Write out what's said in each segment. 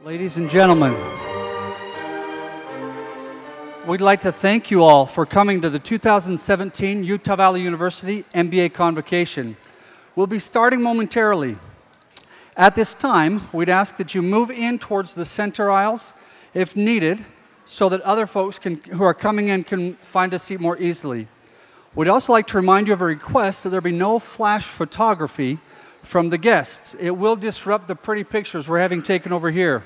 Ladies and gentlemen, we'd like to thank you all for coming to the 2017 Utah Valley University MBA Convocation. We'll be starting momentarily. At this time, we'd ask that you move in towards the center aisles if needed, so that other folks who are coming in can find a seat more easily. We'd also like to remind you of a request that there be no flash photography from the guests. It will disrupt the pretty pictures we're having taken over here.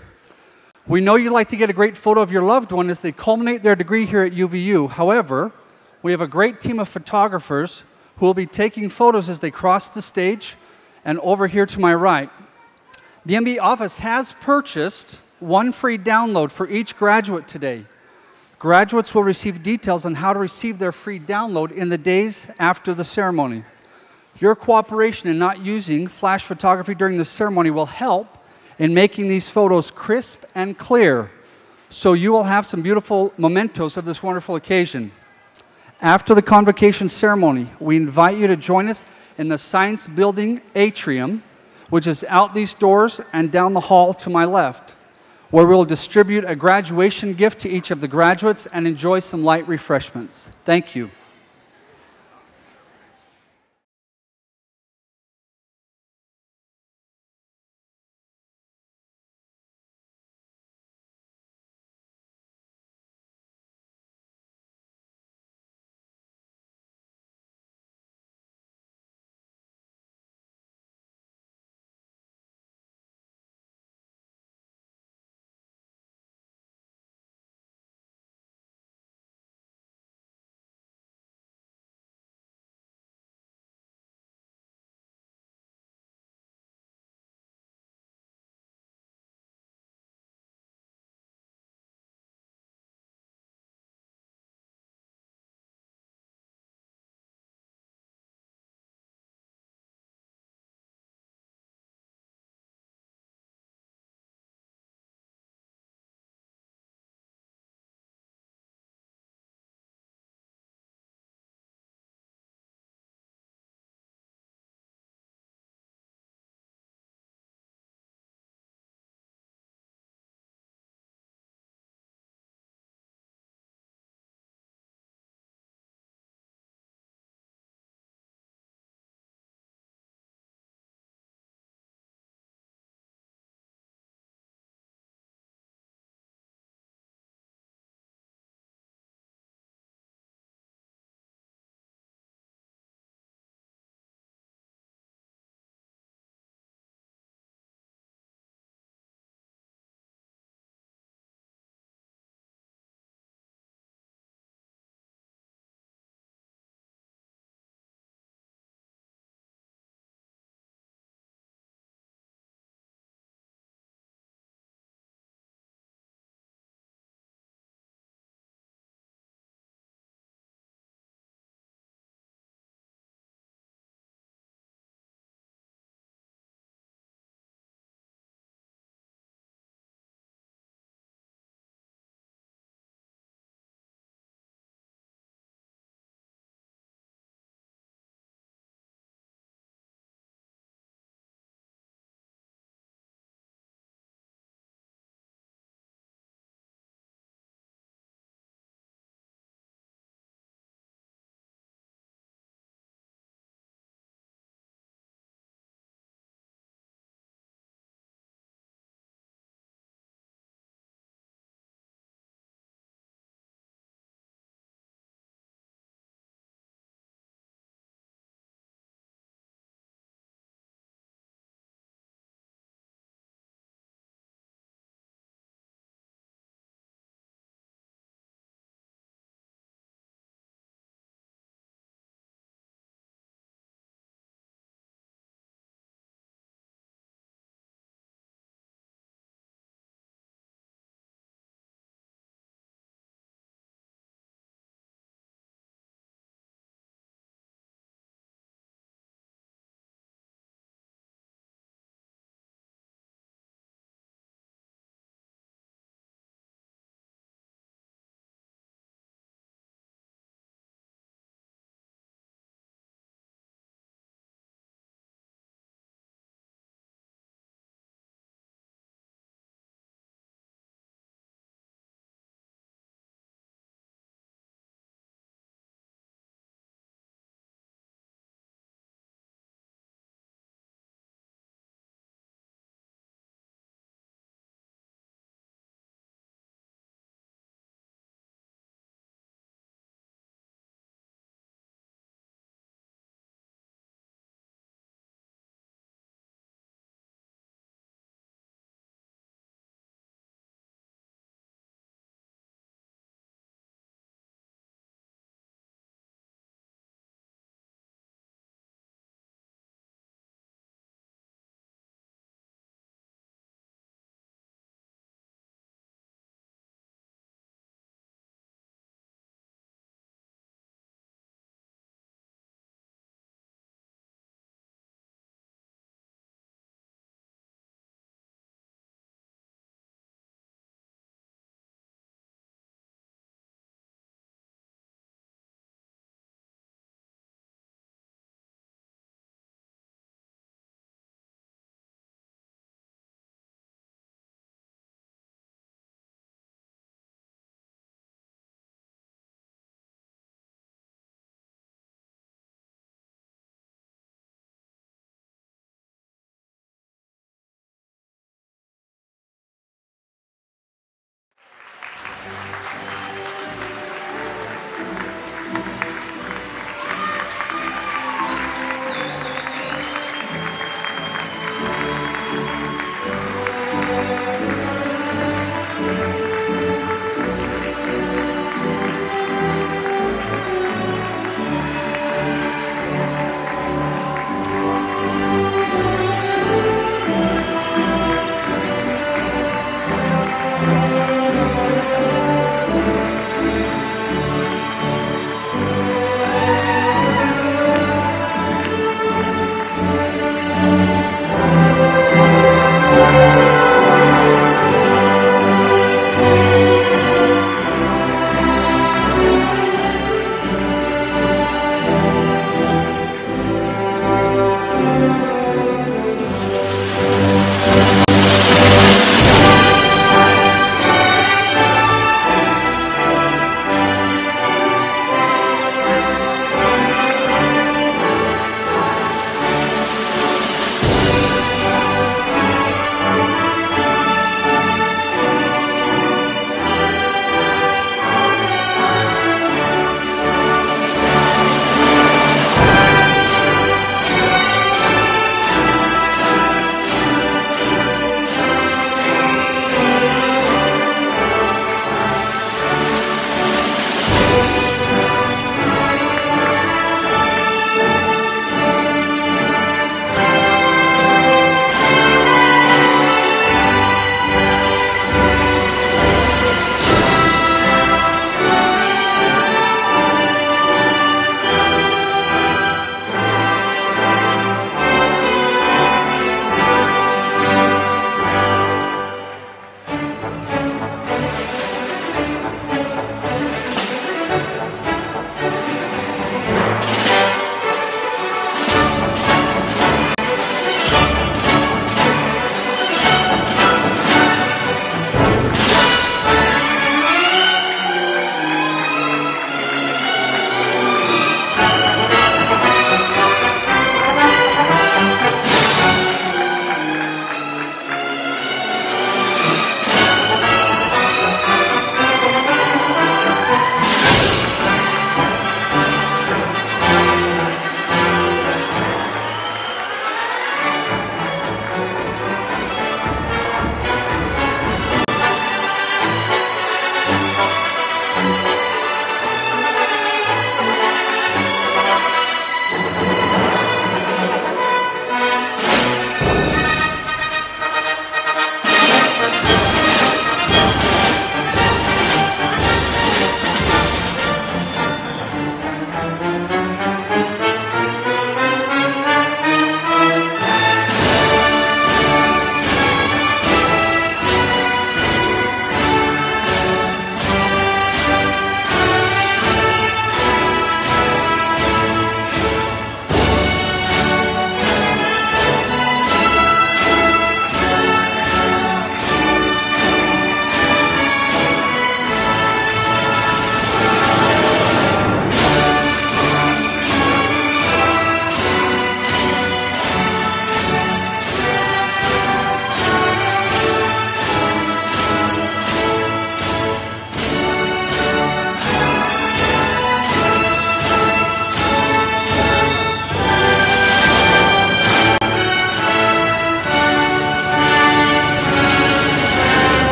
We know you'd like to get a great photo of your loved one as they culminate their degree here at UVU. However, we have a great team of photographers who will be taking photos as they cross the stage and over here to my right. The MBA office has purchased one free download for each graduate today. Graduates will receive details on how to receive their free download in the days after the ceremony. Your cooperation in not using flash photography during the ceremony will help in making these photos crisp and clear, so you will have some beautiful mementos of this wonderful occasion. After the convocation ceremony, we invite you to join us in the Science Building atrium, which is out these doors and down the hall to my left, where we'll distribute a graduation gift to each of the graduates and enjoy some light refreshments. Thank you.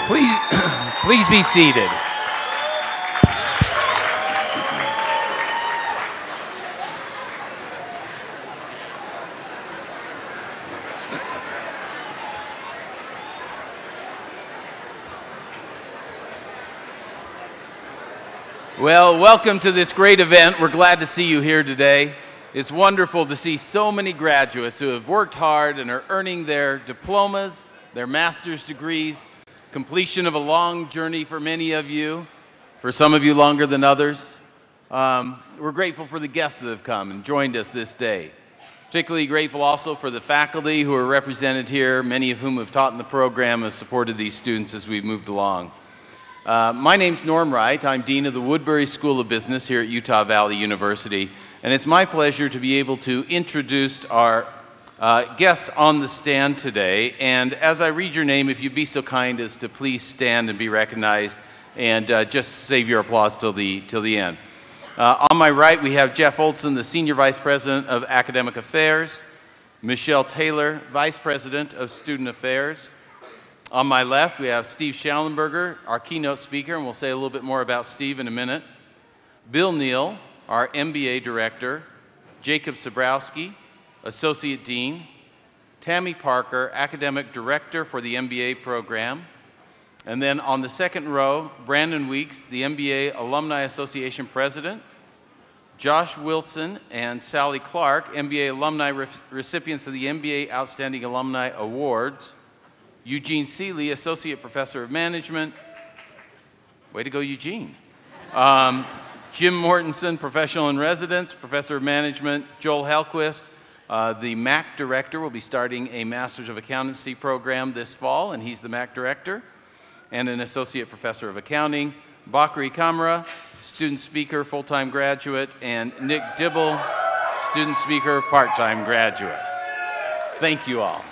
Please, please be seated. Well, welcome to this great event. We're glad to see you here today. It's wonderful to see so many graduates who have worked hard and are earning their diplomas, their master's degrees, completion of a long journey for many of you, for some of you longer than others. We're grateful for the guests that have come and joined us this day. Particularly grateful also for the faculty who are represented here, many of whom have taught in the program and have supported these students as we've moved along. My name's Norm Wright. I'm Dean of the Woodbury School of Business here at Utah Valley University, and it's my pleasure to be able to introduce our guests on the stand today. And as I read your name, if you'd be so kind as to please stand and be recognized, and just save your applause till the end. On my right, we have Jeff Olson, the Senior Vice President of Academic Affairs, Michelle Taylor, Vice President of Student Affairs. On my left, we have Steve Schallenberger, our keynote speaker, and we'll say a little bit more about Steve in a minute. Bill Neal, our MBA Director. Jacob Sabrowski, Associate Dean. Tammy Parker, Academic Director for the MBA program. And then on the second row, Brandon Weeks, the MBA Alumni Association President. Josh Wilson and Sally Clark, MBA alumni recipients of the MBA Outstanding Alumni Awards. Eugene Seeley, Associate Professor of Management. Way to go, Eugene. Jim Mortensen, Professional in Residence, Professor of Management. Joel Helquist, the MAC Director, will be starting a Masters of Accountancy program this fall, and he's the MAC Director, and an Associate Professor of Accounting. Bakri Kamra, Student Speaker, full-time graduate, and Nick Dibble, Student Speaker, part-time graduate. Thank you all.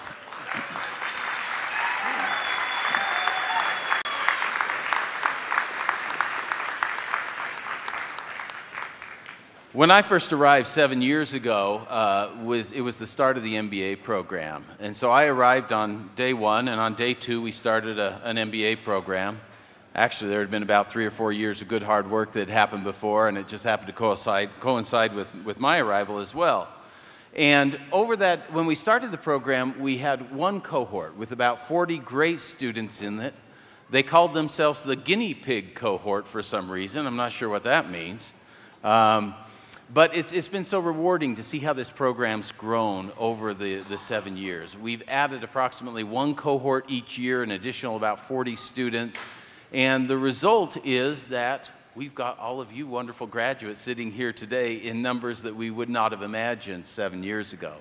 When I first arrived 7 years ago, it was the start of the MBA program. And so I arrived on day one, and on day two we started an MBA program. Actually, there had been about 3 or 4 years of good hard work that had happened before, and it just happened to coincide with my arrival as well. And over that, when we started the program, we had one cohort with about 40 great students in it. They called themselves the guinea pig cohort for some reason. I'm not sure what that means. But it's been so rewarding to see how this program's grown over the 7 years. We've added approximately one cohort each year, an additional about 40 students. And the result is that we've got all of you wonderful graduates sitting here today in numbers that we would not have imagined 7 years ago.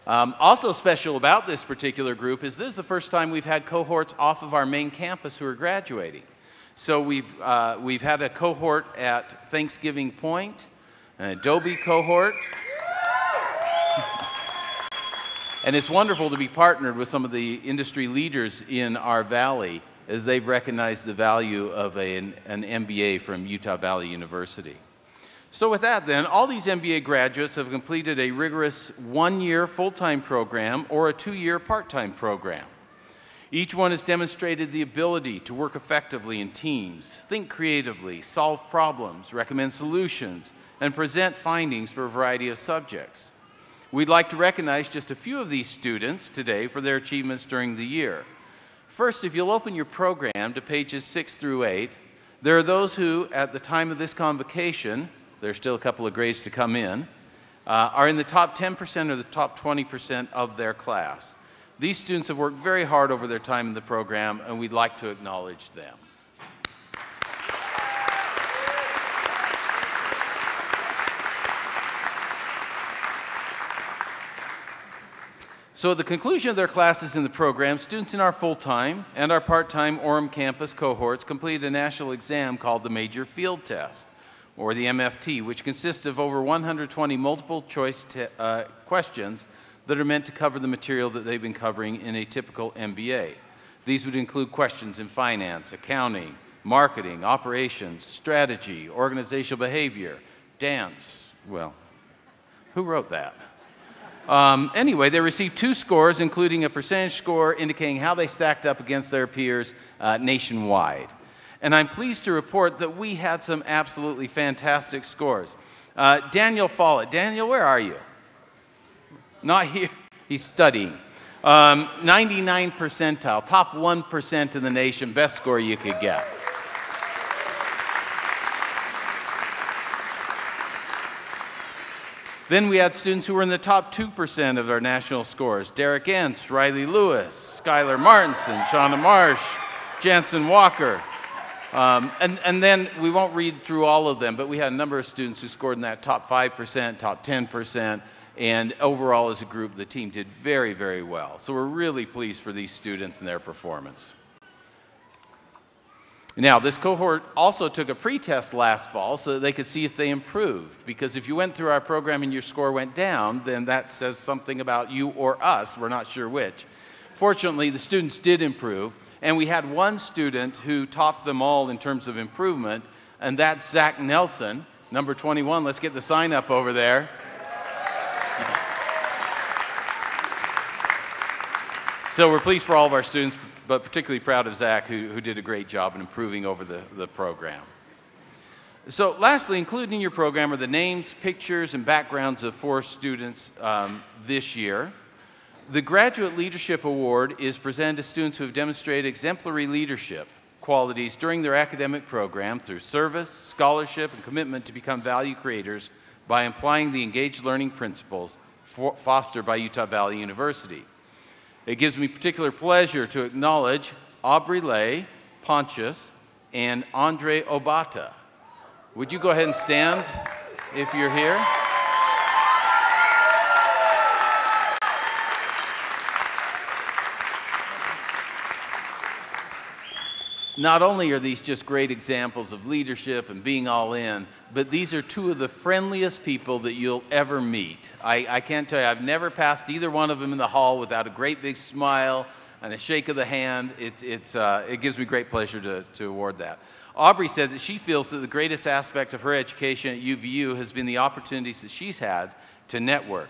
Also special about this particular group is this is the first time we've had cohorts off of our main campus who are graduating. So we've had a cohort at Thanksgiving Point, an Adobe cohort. And it's wonderful to be partnered with some of the industry leaders in our valley as they've recognized the value of an MBA from Utah Valley University. So with that then, all these MBA graduates have completed a rigorous 1-year full-time program or a 2-year part-time program. Each one has demonstrated the ability to work effectively in teams, think creatively, solve problems, recommend solutions, and present findings for a variety of subjects. We'd like to recognize just a few of these students today for their achievements during the year. First, if you'll open your program to pages 6 through 8, there are those who, at the time of this convocation, there's still a couple of grades to come in, are in the top 10% or the top 20% of their class. These students have worked very hard over their time in the program, and we'd like to acknowledge them. So at the conclusion of their classes in the program, students in our full-time and our part-time Orem campus cohorts completed a national exam called the Major Field Test, or the MFT, which consists of over 120 multiple choice questions that are meant to cover the material that they've been covering in a typical MBA. These would include questions in finance, accounting, marketing, operations, strategy, organizational behavior, dance. Well, who wrote that? Anyway, they received 2 scores, including a percentage score indicating how they stacked up against their peers nationwide. And I'm pleased to report that we had some absolutely fantastic scores. Daniel Follett. Daniel, where are you? Not here. He's studying. 99 percentile, top 1% in the nation, best score you could get. Then we had students who were in the top 2% of our national scores. Derek Entz, Riley Lewis, Skylar Martinson, Shauna Marsh, Jansen Walker. And then we won't read through all of them, but we had a number of students who scored in that top 5%, top 10%, and overall as a group, the team did very, very well. So we're really pleased for these students and their performance. Now, this cohort also took a pretest last fall so that they could see if they improved, because if you went through our program and your score went down, then that says something about you or us. We're not sure which. Fortunately, the students did improve, and we had one student who topped them all in terms of improvement, and that's Zach Nelson, number 21. Let's get the sign up over there. So we're pleased for all of our students, but particularly proud of Zach, who did a great job in improving over the program. So lastly, included in your program are the names, pictures, and backgrounds of 4 students this year. The Graduate Leadership Award is presented to students who have demonstrated exemplary leadership qualities during their academic program through service, scholarship, and commitment to become value creators by applying the engaged learning principles fostered by Utah Valley University. It gives me particular pleasure to acknowledge Aubrey Lay, Pontius, and Andre Obata. Would you go ahead and stand if you're here? Not only are these just great examples of leadership and being all in, but these are 2 of the friendliest people that you'll ever meet. I can't tell you, I've never passed either one of them in the hall without a great big smile and a shake of the hand. It gives me great pleasure to award that. Aubrey said that she feels that the greatest aspect of her education at UVU has been the opportunities that she's had to network,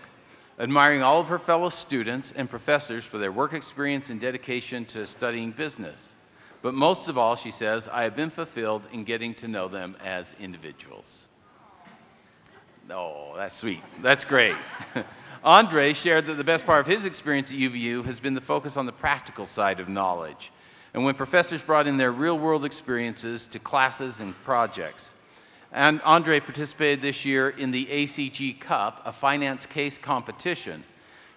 admiring all of her fellow students and professors for their work experience and dedication to studying business. But most of all, she says, I have been fulfilled in getting to know them as individuals. Oh, that's sweet. That's great. Andre shared that the best part of his experience at UVU has been the focus on the practical side of knowledge, and when professors brought in their real-world experiences to classes and projects. And Andre participated this year in the ACG Cup, a finance case competition.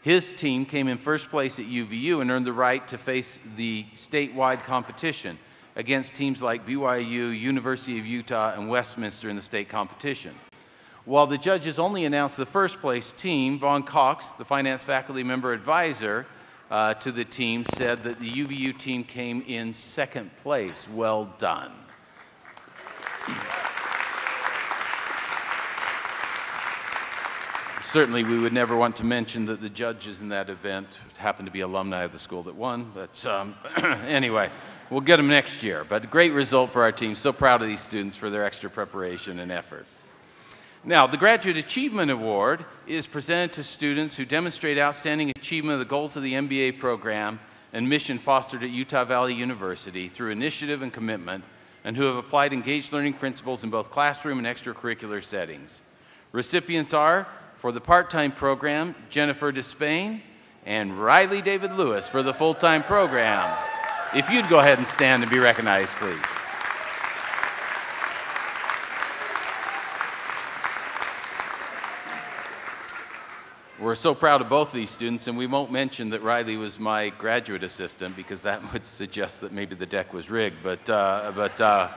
His team came in first place at UVU and earned the right to face the statewide competition against teams like BYU, University of Utah, and Westminster in the state competition. While the judges only announced the first place team, Vaughn Cox, the finance faculty member advisor to the team, said that the UVU team came in second place. Well done. Certainly, we would never want to mention that the judges in that event happened to be alumni of the school that won, but anyway, we'll get them next year. But a great result for our team. So proud of these students for their extra preparation and effort. Now, the Graduate Achievement Award is presented to students who demonstrate outstanding achievement of the goals of the MBA program and mission fostered at Utah Valley University through initiative and commitment, and who have applied engaged learning principles in both classroom and extracurricular settings. Recipients are, for the part-time program, Jennifer Despain and Riley David Lewis for the full-time program. If you'd go ahead and stand and be recognized, please. We're so proud of both of these students, and we won't mention that Riley was my graduate assistant because that would suggest that maybe the deck was rigged, but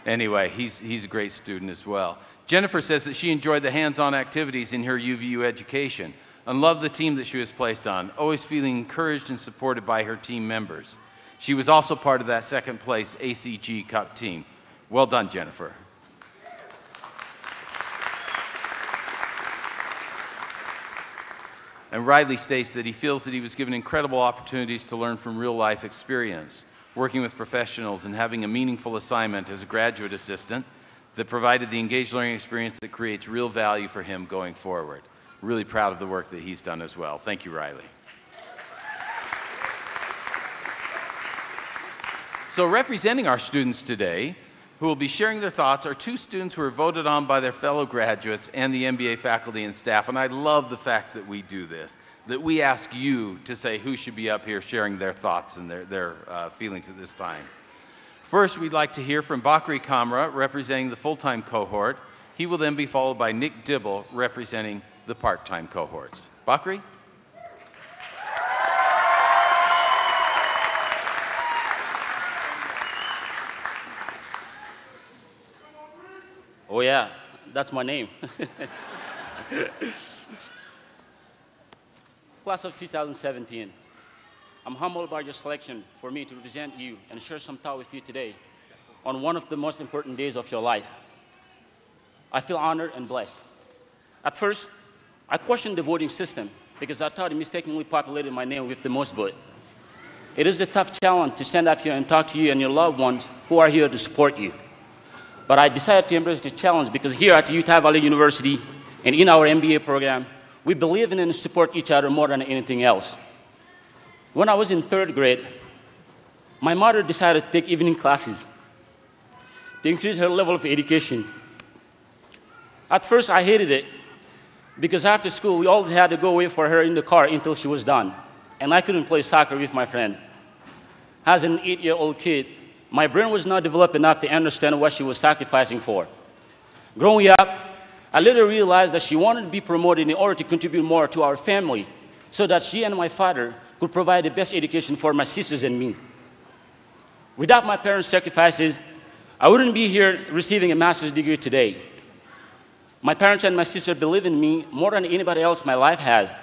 anyway, he's a great student as well. Jennifer says that she enjoyed the hands-on activities in her UVU education and loved the team that she was placed on, always feeling encouraged and supported by her team members. She was also part of that second place ACG Cup team. Well done, Jennifer. And Riley states that he feels that he was given incredible opportunities to learn from real-life experience, working with professionals and having a meaningful assignment as a graduate assistant that provided the engaged learning experience that creates real value for him going forward. Really proud of the work that he's done as well. Thank you, Riley. So representing our students today, who will be sharing their thoughts, are two students who were voted on by their fellow graduates and the MBA faculty and staff. And I love the fact that we do this, that we ask you to say who should be up here sharing their thoughts and their feelings at this time. First, we'd like to hear from Bakri Kamra, representing the full-time cohort. He will then be followed by Nick Dibble, representing the part-time cohorts. Bakri? Oh yeah, that's my name. Class of 2017. I'm humbled by your selection for me to represent you and share some thought with you today on one of the most important days of your life. I feel honored and blessed. At first, I questioned the voting system because I thought it mistakenly populated my name with the most vote. It is a tough challenge to stand up here and talk to you and your loved ones who are here to support you. But I decided to embrace the challenge because here at Utah Valley University and in our MBA program, we believe in and support each other more than anything else. When I was in 3rd grade, my mother decided to take evening classes to increase her level of education. At first, I hated it because after school, we always had to go wait for her in the car until she was done, and I couldn't play soccer with my friend. As an 8-year-old kid, my brain was not developed enough to understand what she was sacrificing for. Growing up, I later realized that she wanted to be promoted in order to contribute more to our family so that she and my father could provide the best education for my sisters and me. Without my parents' sacrifices, I wouldn't be here receiving a master's degree today. My parents and my sister believe in me more than anybody else my life has.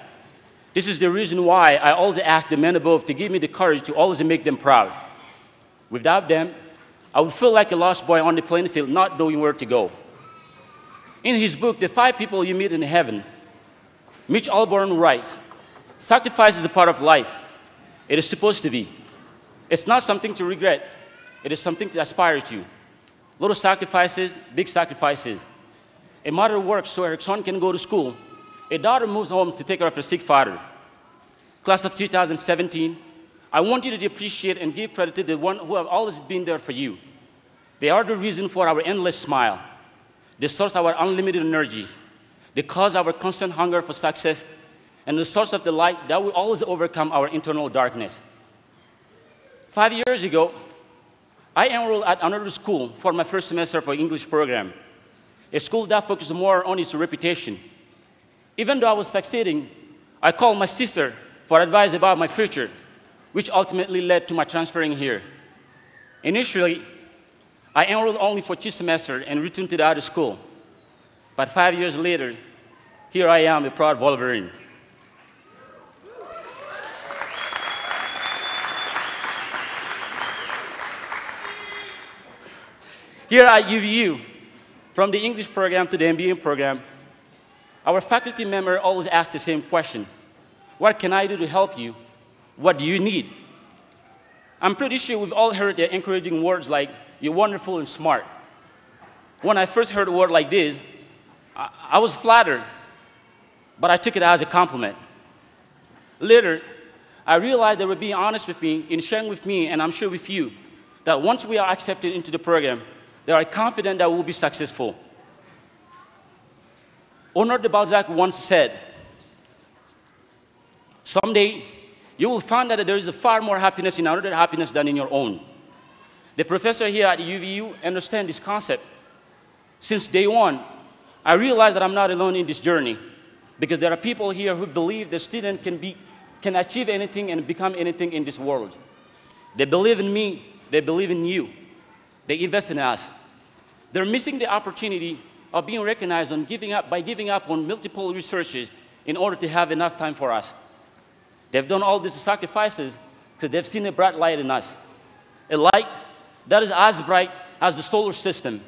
This is the reason why I always ask the men above to give me the courage to always make them proud. Without them, I would feel like a lost boy on the playing field, not knowing where to go. In his book, The 5 People You Meet in Heaven, Mitch Albom writes, "Sacrifice is a part of life. It is supposed to be. It's not something to regret. It is something to aspire to. Little sacrifices, big sacrifices. A mother works so her son can go to school. A daughter moves home to take care of her sick father." Class of 2017, I want you to appreciate and give credit to the one who have always been there for you. They are the reason for our endless smile, the source of our unlimited energy, the cause of our constant hunger for success, and the source of the light that will always overcome our internal darkness. 5 years ago, I enrolled at another school for my first semester for English program, a school that focused more on its reputation. Even though I was succeeding, I called my sister for advice about my future, which ultimately led to my transferring here. Initially, I enrolled only for 2 semesters and returned to the other school. But 5 years later, here I am, a proud Wolverine. Here at UVU, from the English program to the MBA program, our faculty member always ask the same question: what can I do to help you? What do you need? I'm pretty sure we've all heard the encouraging words like, "You're wonderful and smart." When I first heard a word like this, I was flattered, but I took it as a compliment. Later, I realized they were being honest with me in sharing with me, and I'm sure with you, that once we are accepted into the program, they are confident that we'll be successful. Honoré de Balzac once said, "Someday, you will find that there is far more happiness in another happiness than in your own." The professor here at UVU understands this concept. Since day one, I realized that I'm not alone in this journey, because there are people here who believe the student can achieve anything and become anything in this world. They believe in me, they believe in you, they invest in us. They're missing the opportunity of being recognized by giving up on multiple researches in order to have enough time for us. They've done all these sacrifices because they've seen a bright light in us, a light that is as bright as the solar system,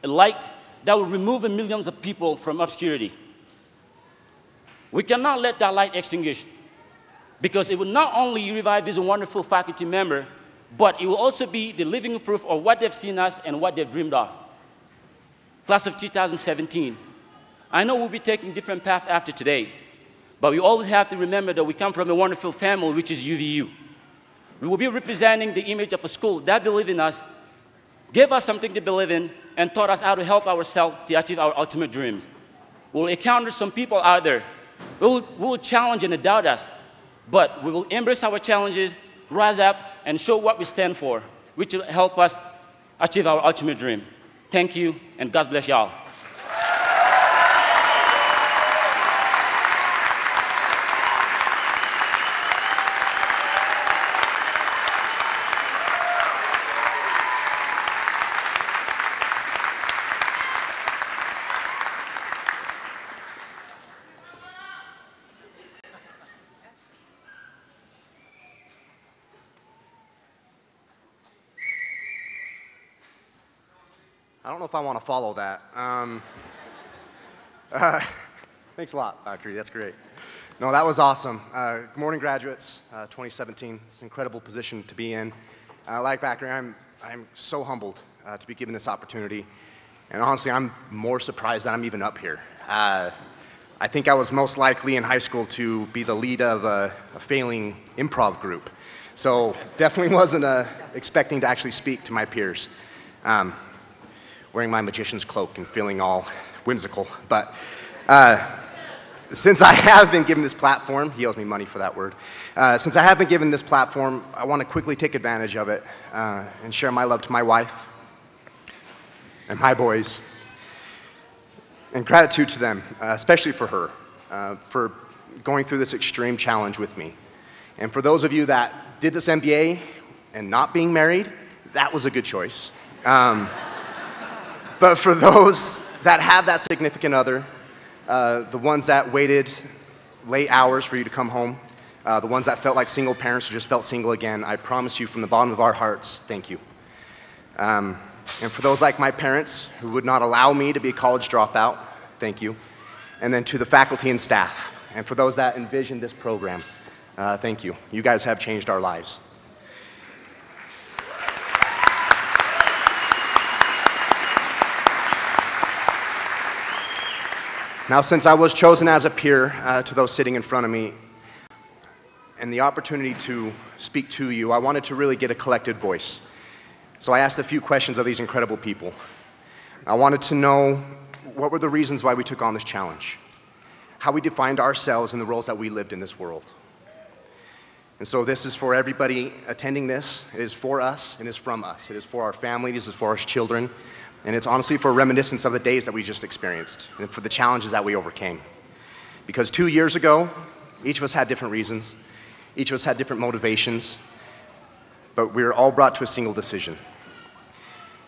a light that will remove millions of people from obscurity. We cannot let that light extinguish, because it will not only revive this wonderful faculty member, but it will also be the living proof of what they've seen us and what they've dreamed of. Class of 2017, I know we'll be taking different paths after today, but we always have to remember that we come from a wonderful family, which is UVU. We will be representing the image of a school that believes in us, gave us something to believe in, and taught us how to help ourselves to achieve our ultimate dreams. We'll encounter some people out there who will challenge and doubt us, but we will embrace our challenges, rise up, and show what we stand for, which will help us achieve our ultimate dream. Thank you, and God bless y'all. I don't know if I want to follow that. Thanks a lot, Dr. E. That's great. No, that was awesome. Good morning, graduates. 2017. It's an incredible position to be in. Like background, I'm so humbled to be given this opportunity. And honestly, I'm more surprised that I'm even up here. I think I was most likely in high school to be the lead of a failing improv group. So definitely wasn't expecting to actually speak to my peers. Wearing my magician's cloak and feeling all whimsical. But since I have been given this platform, he owes me money for that word. Since I have been given this platform, I want to quickly take advantage of it and share my love to my wife and my boys, and gratitude to them, especially for her, for going through this extreme challenge with me. And for those of you that did this MBA and not being married, that was a good choice. But for those that have that significant other, the ones that waited late hours for you to come home, the ones that felt like single parents or just felt single again, I promise you from the bottom of our hearts, thank you. And for those like my parents who would not allow me to be a college dropout, thank you. And then to the faculty and staff, and for those that envisioned this program, thank you. You guys have changed our lives. Now, since I was chosen as a peer to those sitting in front of me and the opportunity to speak to you, I wanted to really get a collected voice. So I asked a few questions of these incredible people. I wanted to know what were the reasons why we took on this challenge, how we defined ourselves and the roles that we lived in this world. And so this is for everybody attending this. It is for us, and it is from us. It is for our families, it is for our children. And it's honestly for reminiscence of the days that we just experienced and for the challenges that we overcame. Because 2 years ago, each of us had different reasons. Each of us had different motivations. But we were all brought to a single decision.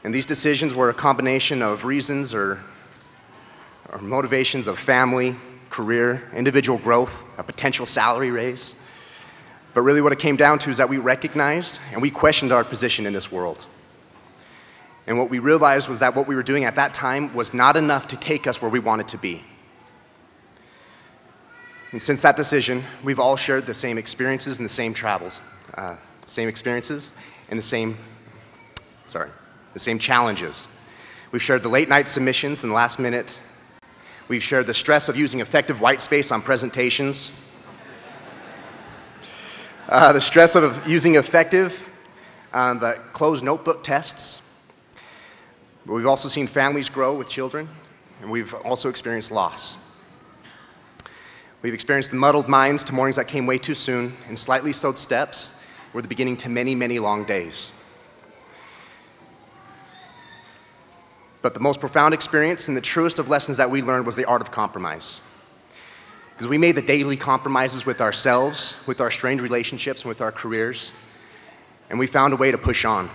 And these decisions were a combination of reasons or motivations of family, career, individual growth, a potential salary raise. But really what it came down to is that we recognized and we questioned our position in this world. And what we realized was that what we were doing at that time was not enough to take us where we wanted to be. And since that decision, we've all shared the same experiences and the same travels, same experiences and the same challenges. We've shared the late night submissions and the last minute. We've shared the stress of using effective white space on presentations. The stress of using effective but closed notebook tests. But we've also seen families grow with children, and we've also experienced loss. We've experienced the muddled minds to mornings that came way too soon, and slightly slowed steps were the beginning to many, many long days. But the most profound experience and the truest of lessons that we learned was the art of compromise. Because we made the daily compromises with ourselves, with our strained relationships, and with our careers, and we found a way to push on.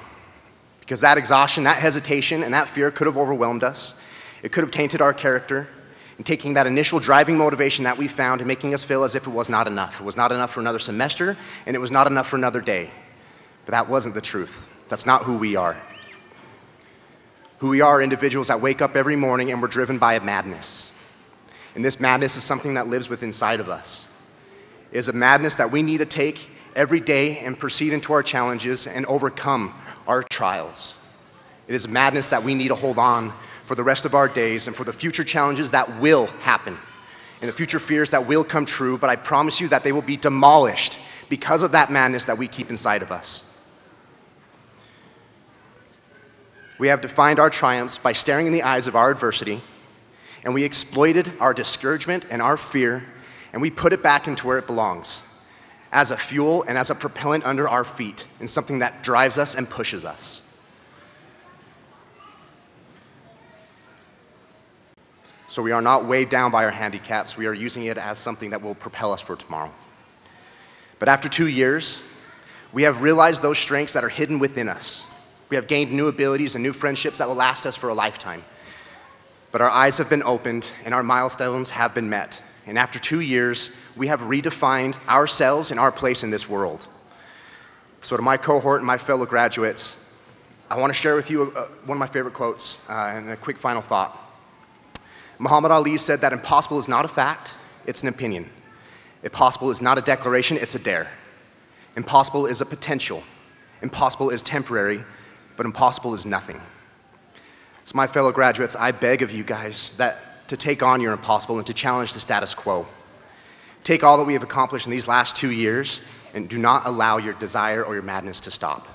Because that exhaustion, that hesitation, and that fear could have overwhelmed us. It could have tainted our character, and taking that initial driving motivation that we found and making us feel as if it was not enough. It was not enough for another semester, and it was not enough for another day. But that wasn't the truth. That's not who we are. Who we are individuals that wake up every morning and we're driven by a madness. And this madness is something that lives within inside of us. It is a madness that we need to take every day and proceed into our challenges and overcome our trials. It is madness that we need to hold on for the rest of our days and for the future challenges that will happen and the future fears that will come true, but I promise you that they will be demolished because of that madness that we keep inside of us. We have defined our triumphs by staring in the eyes of our adversity, and we exploited our discouragement and our fear, and we put it back into where it belongs, as a fuel and as a propellant under our feet, and something that drives us and pushes us. So we are not weighed down by our handicaps. We are using it as something that will propel us for tomorrow. But after 2 years, we have realized those strengths that are hidden within us. We have gained new abilities and new friendships that will last us for a lifetime. But our eyes have been opened and our milestones have been met. And after 2 years, we have redefined ourselves and our place in this world. So to my cohort and my fellow graduates, I want to share with you one of my favorite quotes and a quick final thought. Muhammad Ali said that impossible is not a fact, it's an opinion. Impossible is not a declaration, it's a dare. Impossible is a potential. Impossible is temporary, but impossible is nothing. So my fellow graduates, I beg of you guys to take on your impossible and to challenge the status quo. Take all that we have accomplished in these last 2 years and do not allow your desire or your madness to stop.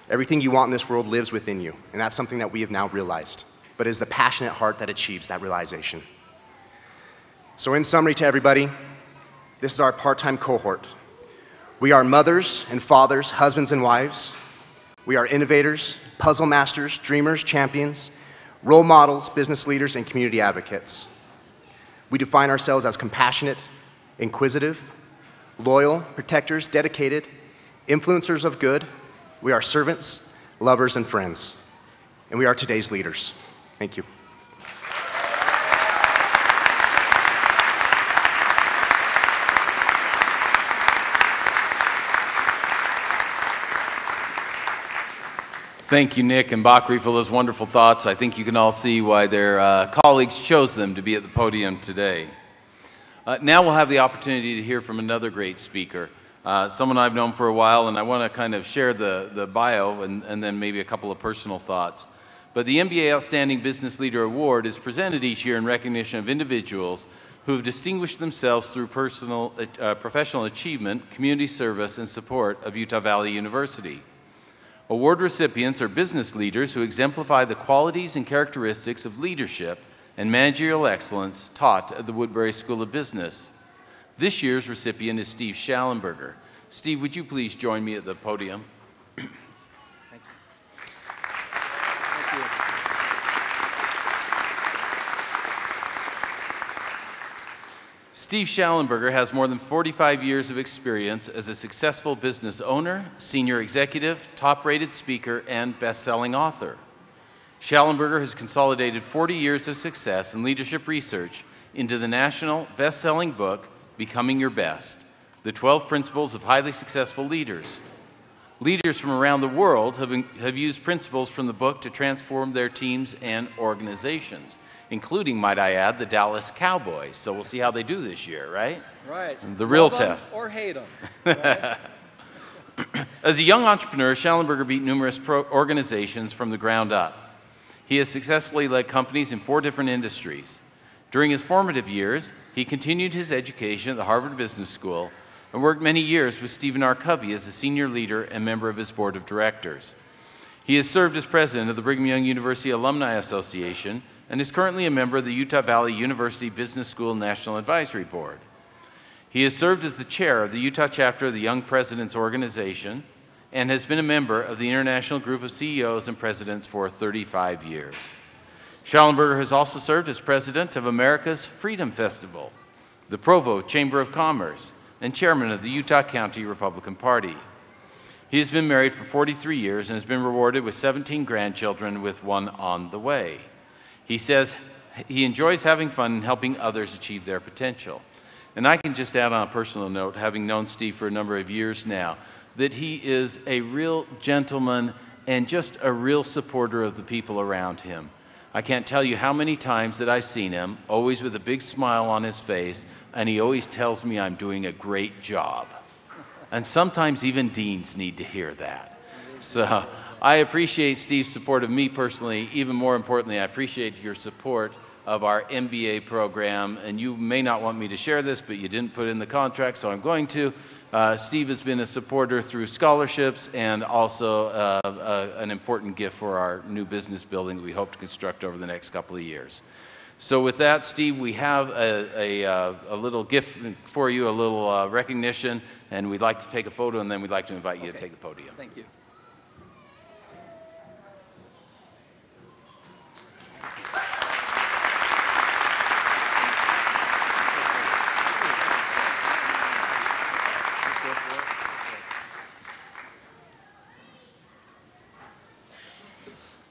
Everything you want in this world lives within you, and that's something that we have now realized. But it is the passionate heart that achieves that realization. So in summary to everybody, this is our part-time cohort. We are mothers and fathers, husbands and wives. We are innovators, puzzle masters, dreamers, champions, role models, business leaders, and community advocates. We define ourselves as compassionate, inquisitive, loyal, protectors, dedicated, influencers of good. We are servants, lovers, and friends. And we are today's leaders. Thank you. Thank you, Nick and Bakri, for those wonderful thoughts. I think you can all see why their colleagues chose them to be at the podium today. Now we'll have the opportunity to hear from another great speaker, someone I've known for a while, and I want to kind of share the bio and then maybe a couple of personal thoughts. But the MBA Outstanding Business Leader Award is presented each year in recognition of individuals who have distinguished themselves through professional achievement, community service, and support of Utah Valley University. Award recipients are business leaders who exemplify the qualities and characteristics of leadership and managerial excellence taught at the Woodbury School of Business. This year's recipient is Steve Schallenberger. Steve, would you please join me at the podium? Steve Schallenberger has more than 45 years of experience as a successful business owner, senior executive, top-rated speaker, and best-selling author. Schallenberger has consolidated 40 years of success in leadership research into the national best-selling book, Becoming Your Best, The 12 Principles of Highly Successful Leaders. Leaders from around the world have used principles from the book to transform their teams and organizations, including, might I add, the Dallas Cowboys. So we'll see how they do this year, right? Right. The real Love test. them or hate them. Right? As a young entrepreneur, Schallenberger beat numerous organizations from the ground up. He has successfully led companies in 4 different industries. During his formative years, he continued his education at the Harvard Business School and worked many years with Stephen R. Covey as a senior leader and member of his board of directors. He has served as president of the Brigham Young University Alumni Association and is currently a member of the Utah Valley University Business School National Advisory Board. He has served as the chair of the Utah chapter of the Young Presidents Organization and has been a member of the International Group of CEOs and Presidents for 35 years. Schallenberger has also served as president of America's Freedom Festival, the Provo Chamber of Commerce, and chairman of the Utah County Republican Party. He has been married for 43 years and has been rewarded with 17 grandchildren, with one on the way. He says he enjoys having fun and helping others achieve their potential. And I can just add on a personal note, having known Steve for a number of years now, that he is a real gentleman and just a real supporter of the people around him. I can't tell you how many times that I've seen him, always with a big smile on his face, and he always tells me I'm doing a great job. And sometimes even deans need to hear that. So I appreciate Steve's support of me personally. Even more importantly, I appreciate your support of our MBA program. And you may not want me to share this, but you didn't put it in the contract, so I'm going to. Steve has been a supporter through scholarships and also an important gift for our new business building that we hope to construct over the next couple of years. So with that, Steve, we have a little gift for you, a little recognition, and we'd like to take a photo, and then we'd like to invite you to take the podium. Thank you.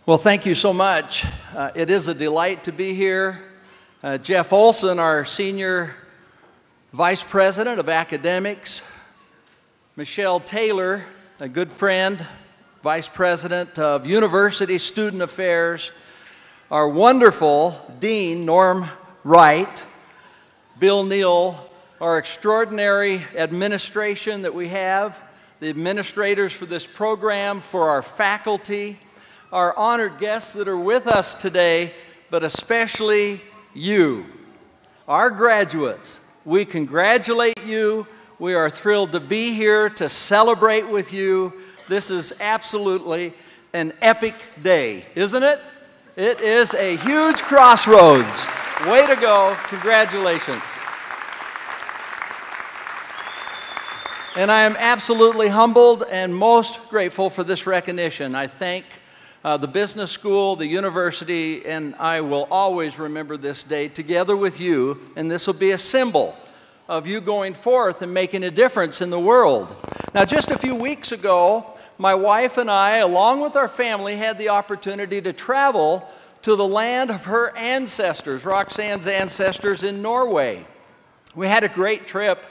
Well, thank you so much. It is a delight to be here. Jeff Olson, our Senior Vice President of Academics. Michelle Taylor, a good friend, Vice President of University Student Affairs. Our wonderful Dean, Norm Wright. Bill Neal, our extraordinary administration that we have, the administrators for this program, for our faculty, our honored guests that are with us today, but especially you, our graduates. We congratulate you. We are thrilled to be here to celebrate with you. This is absolutely an epic day, isn't it? It is a huge crossroads. Way to go. Congratulations. And I am absolutely humbled and most grateful for this recognition. I thank the business school, the university, and I will always remember this day together with you, and this will be a symbol of you going forth and making a difference in the world. Now, just a few weeks ago, my wife and I, along with our family, had the opportunity to travel to the land of her ancestors, Roxanne's ancestors in Norway. We had a great trip,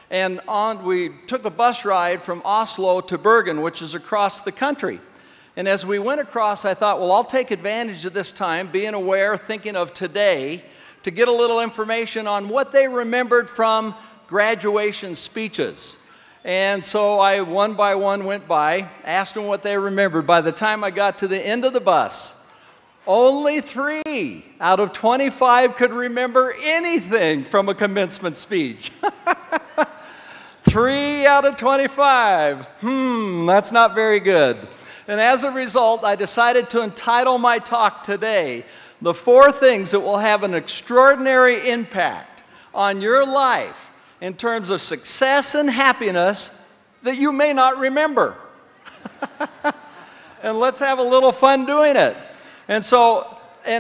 and we took a bus ride from Oslo to Bergen, which is across the country. And as we went across, I thought, well, I'll take advantage of this time, being aware, thinking of today, to get a little information on what they remembered from graduation speeches. And so I, one by one, went by, asked them what they remembered. By the time I got to the end of the bus, only 3 out of 25 could remember anything from a commencement speech. 3 out of 25. That's not very good. And as a result, I decided to entitle my talk today, "The 4 Things That Will Have an Extraordinary Impact on Your Life in Terms of Success and Happiness That You May Not Remember." And let's have a little fun doing it. And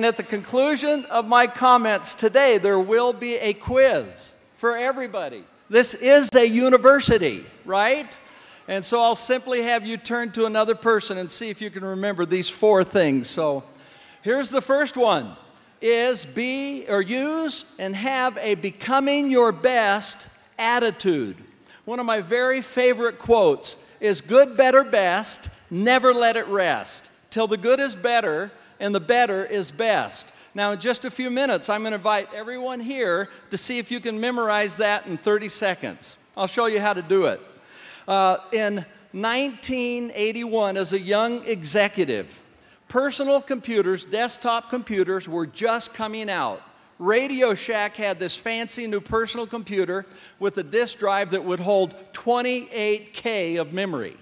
at the conclusion of my comments today, there will be a quiz for everybody. This is a university, right? And so I'll simply have you turn to another person and see if you can remember these 4 things. So here's the first one, is be or use and have a becoming your best attitude. One of my very favorite quotes is good, better, best, never let it rest, till the good is better and the better is best. Now in just a few minutes, I'm going to invite everyone here to see if you can memorize that in 30 seconds. I'll show you how to do it. In 1981, as a young executive, personal computers, desktop computers, were just coming out. Radio Shack had this fancy new personal computer with a disk drive that would hold 28K of memory.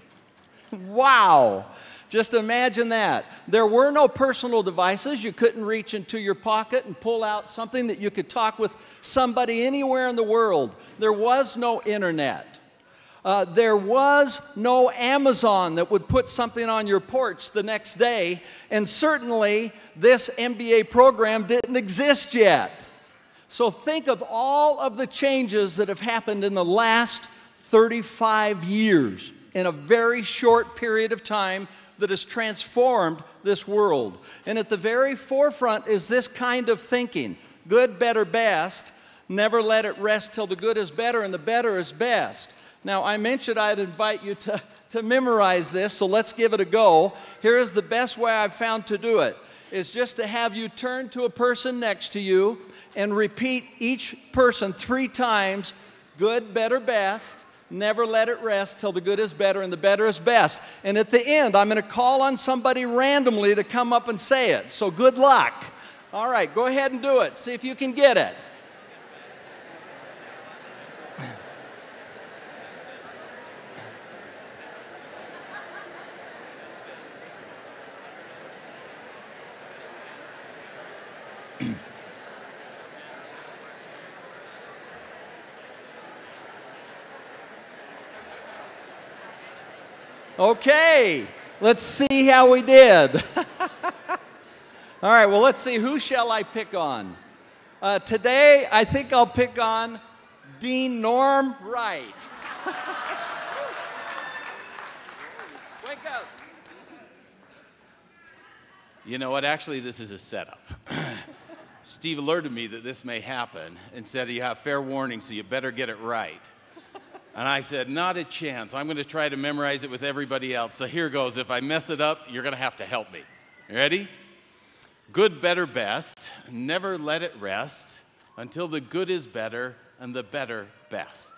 Wow! Just imagine that. There were no personal devices. You couldn't reach into your pocket and pull out something that you could talk with somebody anywhere in the world. There was no internet. There was no Amazon that would put something on your porch the next day, and certainly this MBA program didn't exist yet. So think of all of the changes that have happened in the last 35 years in a very short period of time that has transformed this world. And at the very forefront is this kind of thinking, good, better, best, never let it rest till the good is better and the better is best. Now, I mentioned I'd invite you to memorize this, so let's give it a go. Here is the best way I've found to do it, is just to have you turn to a person next to you and repeat each person 3 times, good, better, best, Never let it rest till the good is better and the better is best. And at the end, I'm going to call on somebody randomly to come up and say it. So good luck. All right, go ahead and do it. See if you can get it. Okay, let's see how we did. All right, well, let's see. Who shall I pick on? Today, I think I'll pick on Dean Norm Wright. Wake up. You know what? Actually, this is a setup. Steve alerted me that this may happen and said you have fair warning, so you better get it right. And I said, not a chance. I'm going to try to memorize it with everybody else. So here goes. If I mess it up, you're going to have to help me. You ready? Good, better, best. Never let it rest until the good is better and the better best.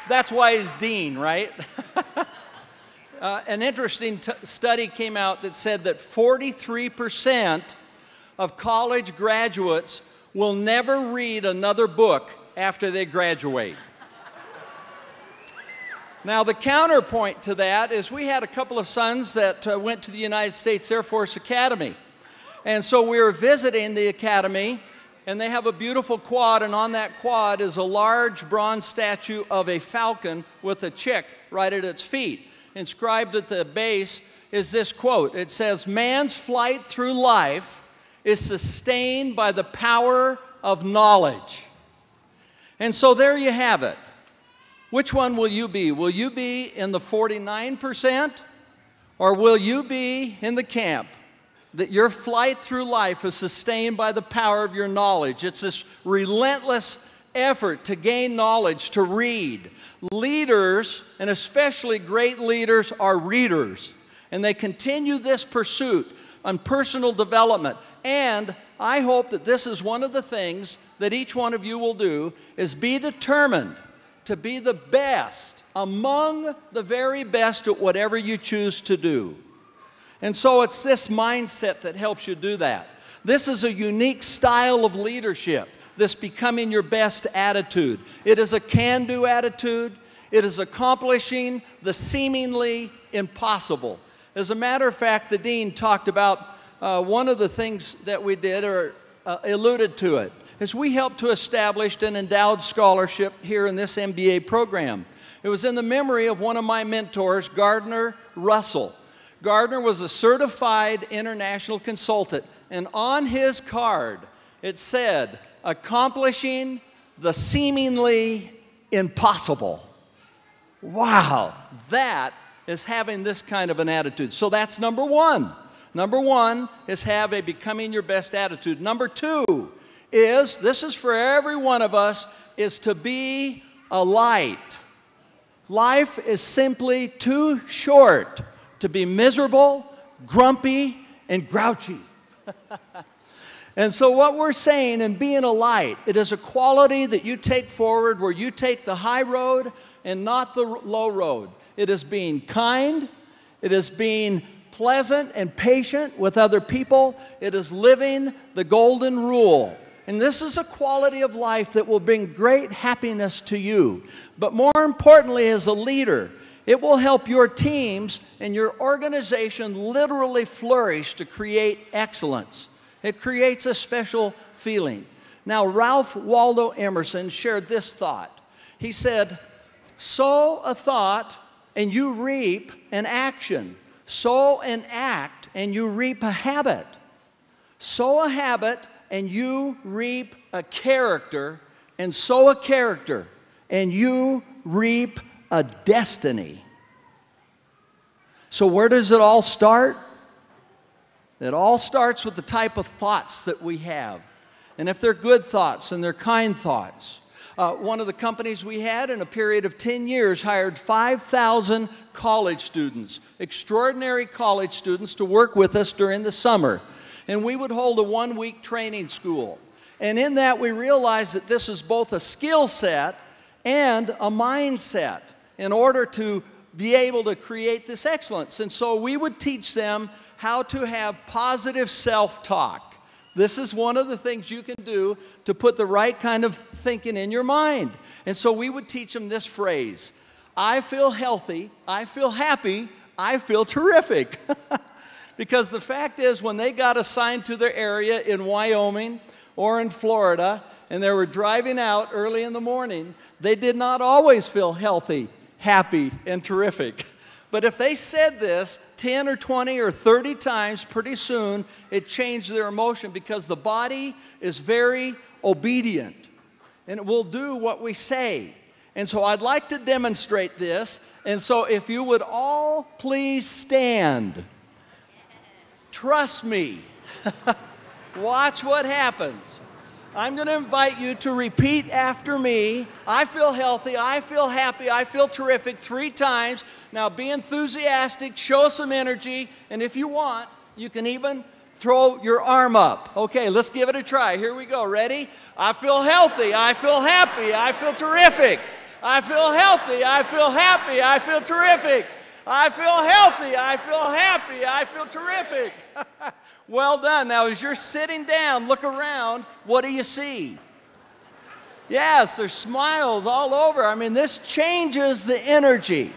That's why he's dean, right? An interesting study came out that said that 43% of college graduates will never read another book after they graduate. Now, the counterpoint to that is we had a couple of sons that went to the United States Air Force Academy. And so we were visiting the academy, and they have a beautiful quad, and on that quad is a large bronze statue of a falcon with a chick right at its feet. Inscribed at the base is this quote. It says, "Man's flight through life is sustained by the power of knowledge." And so there you have it. Which one will you be? Will you be in the 49%? Or will you be in the camp that your flight through life is sustained by the power of your knowledge? It's this relentless effort to gain knowledge, to read. Leaders, and especially great leaders, are readers. And they continue this pursuit on personal development. And I hope that this is one of the things that each one of you will do, is be determined to be the best among the very best at whatever you choose to do. And so it's this mindset that helps you do that. This is a unique style of leadership, this becoming your best attitude. It is a can-do attitude. It is accomplishing the seemingly impossible. As a matter of fact, the dean talked about one of the things that we did, or alluded to it, is we helped to establish an endowed scholarship here in this MBA program. It was in the memory of one of my mentors, Gardner Russell. Gardner was a certified international consultant, and on his card it said, "Accomplishing the seemingly impossible." Wow, that is having this kind of an attitude. So that's number one. Number one is have a becoming your best attitude. Number two is, this is for every one of us, is to be a light. Life is simply too short to be miserable, grumpy, and grouchy. And so what we're saying in being a light, it is a quality that you take forward where you take the high road and not the low road. It is being kind. It is being pleasant and patient with other people. It is living the golden rule. And this is a quality of life that will bring great happiness to you. But more importantly, as a leader, it will help your teams and your organization literally flourish to create excellence. It creates a special feeling. Now, Ralph Waldo Emerson shared this thought. He said, "Sow a thought and you reap an action. Sow an act and you reap a habit. Sow a habit and you reap a character, and sow a character and you reap a destiny." So where does it all start? It all starts with the type of thoughts that we have. And if they're good thoughts and they're kind thoughts. One of the companies we had in a period of 10 years hired 5,000 college students, extraordinary college students, to work with us during the summer. And we would hold a one-week training school. And in that, we realized that this is both a skill set and a mindset in order to be able to create this excellence. And so we would teach them how to have positive self-talk. This is one of the things you can do to put the right kind of thinking in your mind. And so we would teach them this phrase: I feel healthy, I feel happy, I feel terrific. Because the fact is, when they got assigned to their area in Wyoming or in Florida, and they were driving out early in the morning, they did not always feel healthy, happy, and terrific. But if they said this 10 or 20 or 30 times, pretty soon it changed their emotion, because the body is very obedient and it will do what we say. And so I'd like to demonstrate this. And so if you would all please stand. Trust me. Watch what happens. I'm going to invite you to repeat after me. I feel healthy, I feel happy, I feel terrific 3 times. Now be enthusiastic, show some energy, and if you want, you can even throw your arm up. Okay, let's give it a try. Here we go. Ready? I feel healthy, I feel happy, I feel terrific. I feel healthy, I feel happy, I feel terrific. I feel healthy, I feel happy, I feel terrific. Well done. Now, as you're sitting down, look around. What do you see? Yes, there's smiles all over. I mean, this changes the energy.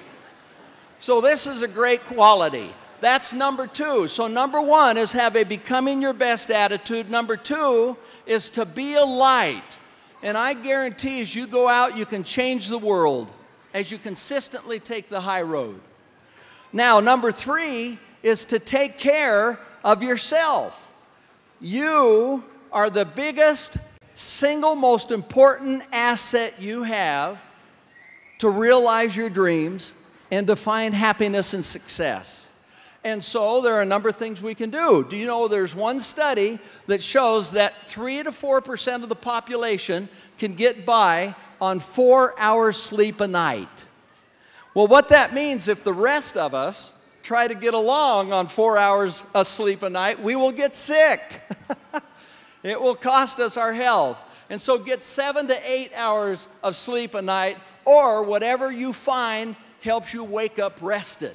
So this is a great quality. That's number 2. So number 1 is have a becoming your best attitude. Number 2 is to be a light. And I guarantee as you go out, you can change the world as you consistently take the high road. Now, number 3 is to take care of yourself. You are the biggest, single most important asset you have to realize your dreams and to find happiness and success. And so there are a number of things we can do. Do you know there's one study that shows that 3 to 4% of the population can get by on 4 hours sleep a night? Well, what that means, if the rest of us try to get along on 4 hours of sleep a night, we will get sick. It will cost us our health. And so get 7 to 8 hours of sleep a night, or whatever you find helps you wake up rested.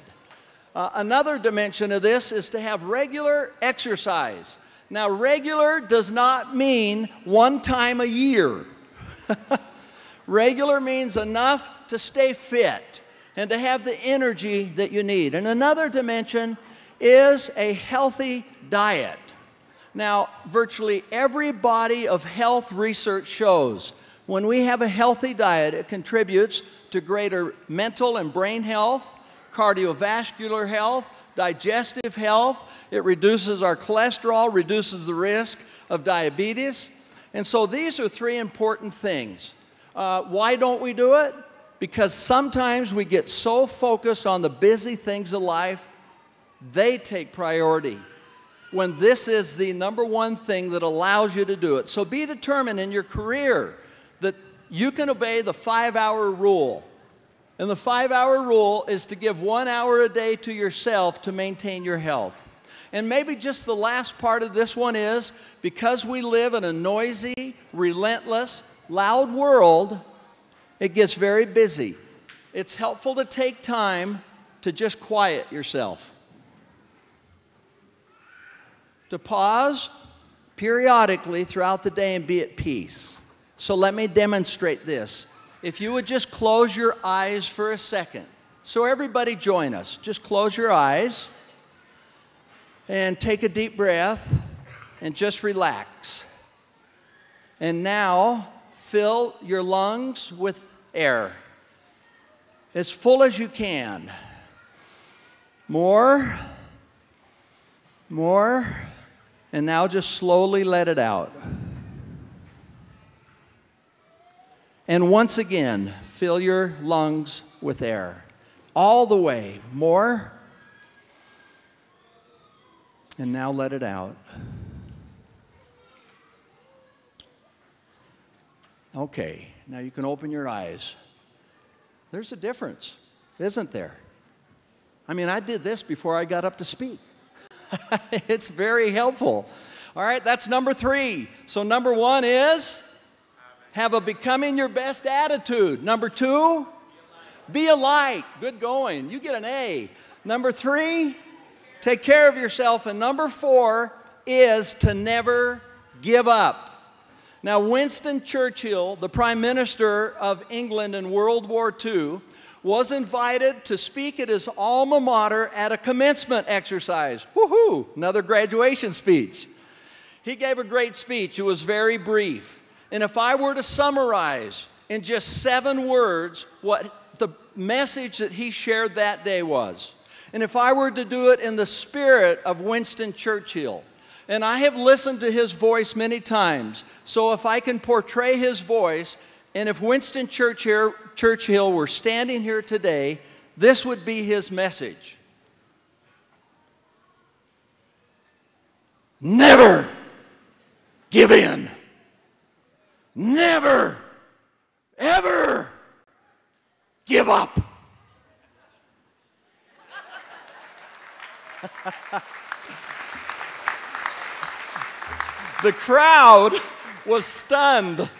Another dimension of this is to have regular exercise. Now, regular does not mean 1 time a year. Regular means enough to stay fit and to have the energy that you need. And another dimension is a healthy diet. Now, virtually every body of health research shows when we have a healthy diet, it contributes to greater mental and brain health, cardiovascular health, digestive health. It reduces our cholesterol, reduces the risk of diabetes. And so these are 3 important things. Why don't we do it? Because sometimes we get so focused on the busy things of life, they take priority, when this is the number 1 thing that allows you to do it. So be determined in your career that you can obey the 5-hour rule. And the 5-hour rule is to give 1 hour a day to yourself to maintain your health. And maybe just the last part of this one is, because we live in a noisy, relentless, loud world, it gets very busy. It's helpful to take time to just quiet yourself. To pause periodically throughout the day and be at peace. So let me demonstrate this. If you would just close your eyes for a second. So everybody join us. Just close your eyes and take a deep breath and just relax. And now fill your lungs with air as full as you can. More, and now just slowly let it out. And once again, fill your lungs with air. All the way. More, and now let it out. Okay, now you can open your eyes. There's a difference, isn't there? I mean, I did this before I got up to speak. It's very helpful. All right, that's number 3. So number 1 is have a becoming your best attitude. Number 2, be a light. Good going. You get an A. Number 3, take care of yourself. And number 4 is to never give up. Now, Winston Churchill, the Prime Minister of England in World War II, was invited to speak at his alma mater at a commencement exercise. Woohoo! Another graduation speech. He gave a great speech. It was very brief. And if I were to summarize in just 7 words what the message that he shared that day was, and if I were to do it in the spirit of Winston Churchill, and I have listened to his voice many times, so if I can portray his voice, and if Winston Churchill were standing here today, this would be his message. Never give in. Never, ever give up. The crowd was stunned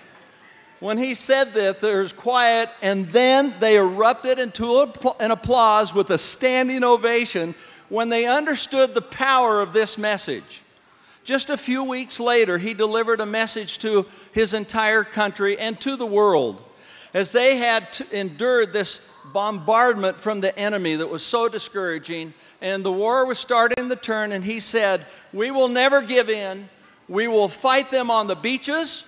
when he said that. There's quiet, and then they erupted into an applause with a standing ovation when they understood the power of this message. Just a few weeks later, he delivered a message to his entire country and to the world as they had endured this bombardment from the enemy that was so discouraging, and the war was starting to turn, and he said, "We will never give in. We will fight them on the beaches.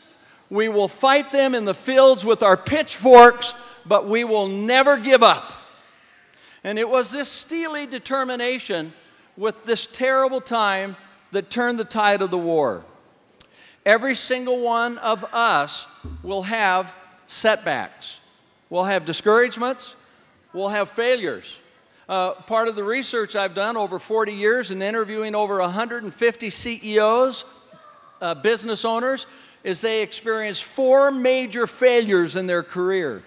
We will fight them in the fields with our pitchforks, but we will never give up." And it was this steely determination with this terrible time that turned the tide of the war. Every single one of us will have setbacks. We'll have discouragements. We'll have failures. Part of the research I've done over 40 years in interviewing over 150 CEOs, business owners, is they experience 4 major failures in their career.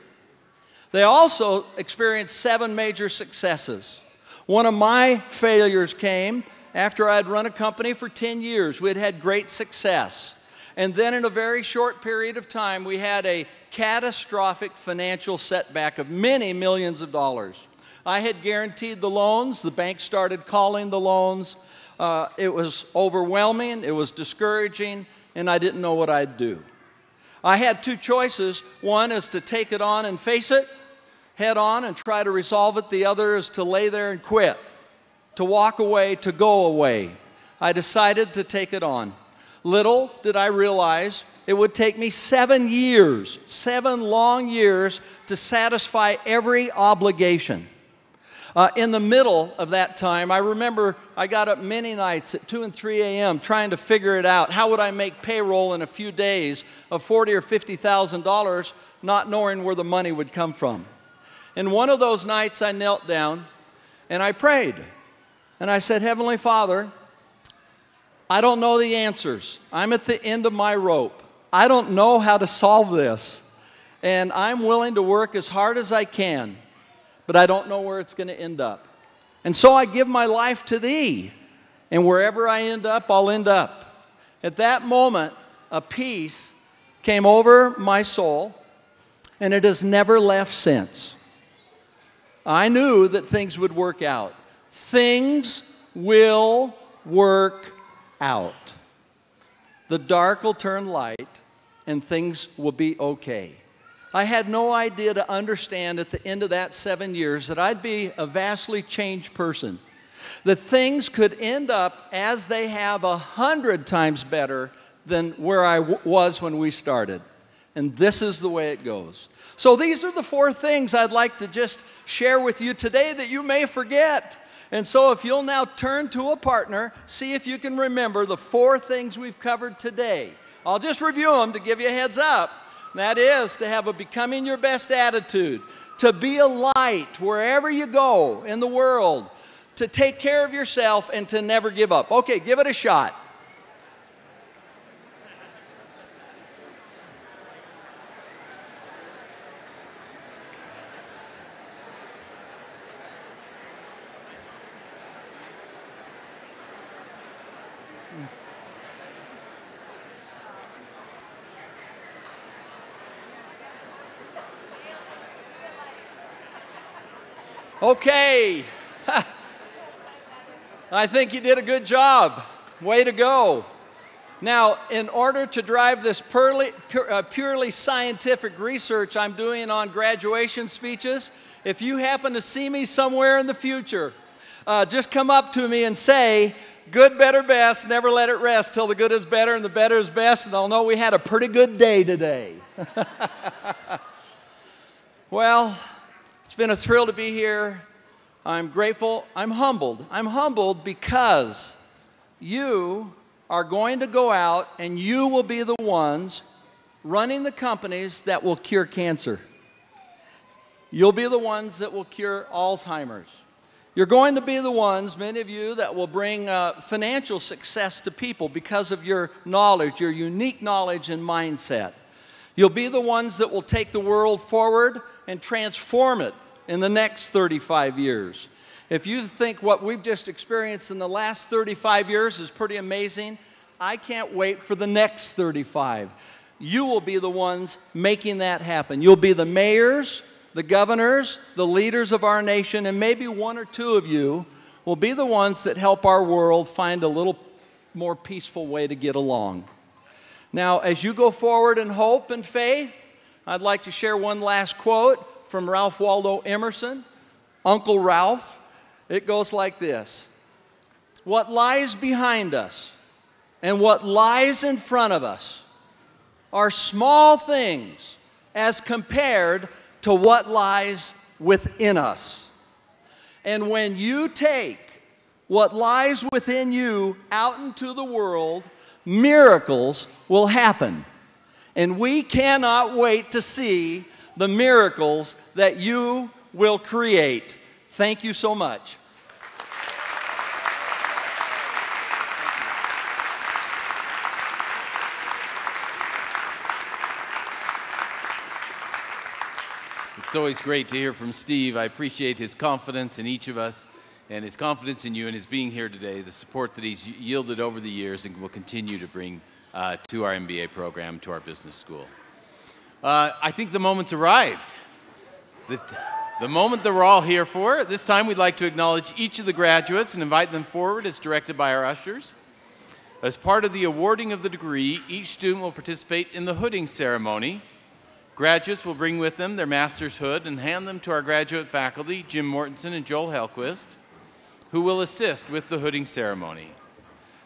They also experience 7 major successes. One of my failures came after I'd run a company for 10 years. We'd had great success. And then in a very short period of time, we had a catastrophic financial setback of many millions of dollars. I had guaranteed the loans. The bank started calling the loans. It was overwhelming. It was discouraging. And I didn't know what I'd do. I had 2 choices. One is to take it on and face it head on and try to resolve it. The other is to lay there and quit, to walk away, to go away. I decided to take it on. Little did I realize it would take me 7 years, 7 long years, to satisfy every obligation. In the middle of that time, I remember I got up many nights at 2 and 3 a.m. trying to figure it out. How would I make payroll in a few days of $40,000 or $50,000, not knowing where the money would come from? And one of those nights I knelt down and I prayed. And I said, Heavenly Father, I don't know the answers. I'm at the end of my rope. I don't know how to solve this. And I'm willing to work as hard as I can, but I don't know where it's going to end up. And so I give my life to Thee. And wherever I end up, I'll end up. At that moment, a peace came over my soul, and it has never left since. I knew that things would work out. Things will work out. The dark will turn light, and things will be okay. I had no idea to understand at the end of that 7 years that I'd be a vastly changed person. That things could end up as they have 100 times better than where I was when we started. And this is the way it goes. So these are the 4 things I'd like to just share with you today that you may forget. And so if you'll now turn to a partner, see if you can remember the 4 things we've covered today. I'll just review them to give you a heads up. That is to have a becoming your best attitude, to be a light wherever you go in the world, to take care of yourself, and to never give up. Okay, give it a shot. Okay. I think you did a good job. Way to go. Now, in order to drive this purely scientific research I'm doing on graduation speeches, if you happen to see me somewhere in the future, just come up to me and say, good, better, best, never let it rest till the good is better and the better is best, and I'll know we had a pretty good day today. Well, it's been a thrill to be here. I'm grateful. I'm humbled. I'm humbled because you are going to go out and you will be the ones running the companies that will cure cancer. You'll be the ones that will cure Alzheimer's. You're going to be the ones, many of you, that will bring financial success to people because of your knowledge, your unique knowledge and mindset. You'll be the ones that will take the world forward and transform it in the next 35 years. If you think what we've just experienced in the last 35 years is pretty amazing, I can't wait for the next 35. You will be the ones making that happen. You'll be the mayors, the governors, the leaders of our nation, and maybe one or two of you will be the ones that help our world find a little more peaceful way to get along. Now, as you go forward in hope and faith, I'd like to share one last quote from Ralph Waldo Emerson, Uncle Ralph. It goes like this: what lies behind us and what lies in front of us are small things as compared to what lies within us. And when you take what lies within you out into the world, miracles will happen. And we cannot wait to see the miracles that you will create. Thank you so much. It's always great to hear from Steve. I appreciate his confidence in each of us and his confidence in you and his being here today, the support that he's yielded over the years and will continue to bring to our MBA program, to our business school. I think the moment's arrived. The moment that we're all here for. This time we'd like to acknowledge each of the graduates and invite them forward as directed by our ushers. As part of the awarding of the degree, each student will participate in the hooding ceremony. Graduates will bring with them their master's hood and hand them to our graduate faculty, Jim Mortensen and Joel Helquist, who will assist with the hooding ceremony.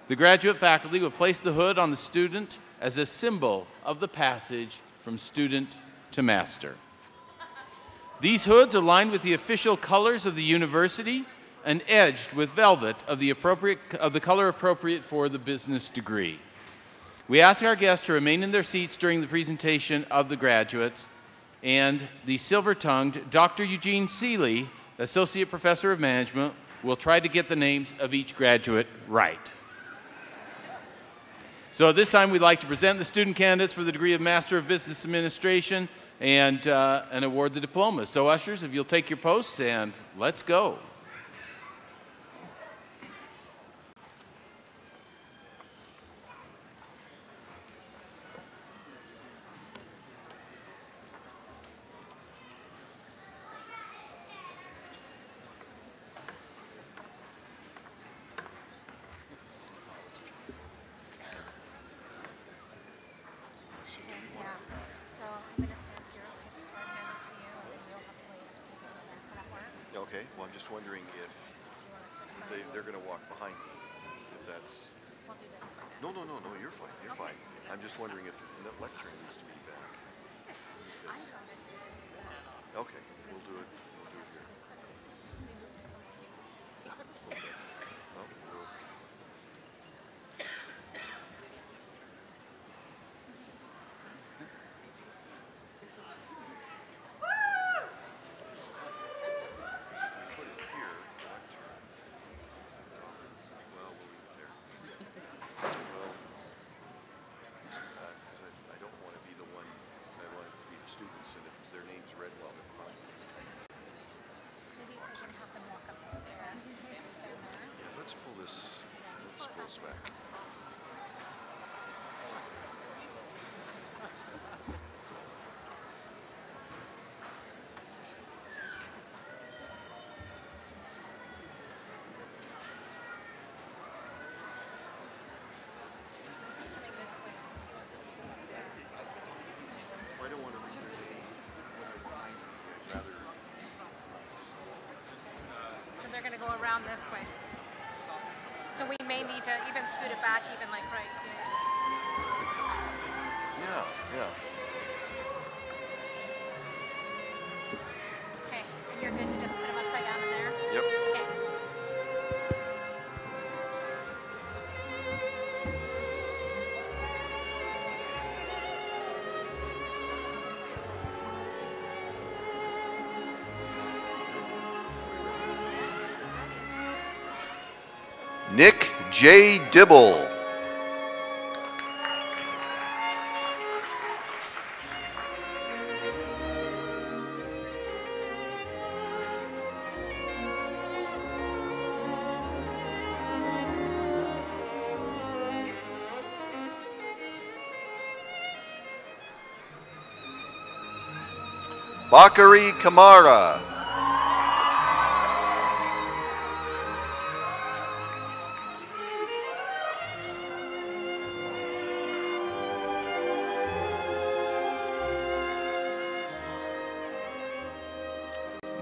The graduate faculty will place the hood on the student as a symbol of the passage from student to master. These hoods are lined with the official colors of the university and edged with velvet of the color appropriate for the business degree. We ask our guests to remain in their seats during the presentation of the graduates, and the silver-tongued Dr. Eugene Seeley, Associate Professor of Management, will try to get the names of each graduate right. So at this time, we'd like to present the student candidates for the degree of Master of Business Administration and award the diplomas. So ushers, if you'll take your posts, and let's go. Okay, well, I'm just wondering if they're going to walk behind me, if that's... No, you're fine, you're fine. I'm just wondering if the lecturing needs to be back. Okay, we'll do it here. Okay. Well, we'll... students, and if go around this way. So we may need to even scoot it back even like right here. Yeah, yeah. Okay, and you're good to just put them upside down in there? Yep. Okay. Nick J. Dibble. Bakari Kamara.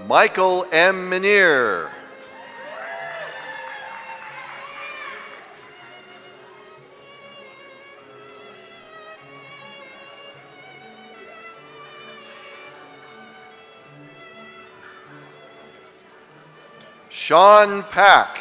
Michael M. Minir. Sean Pack.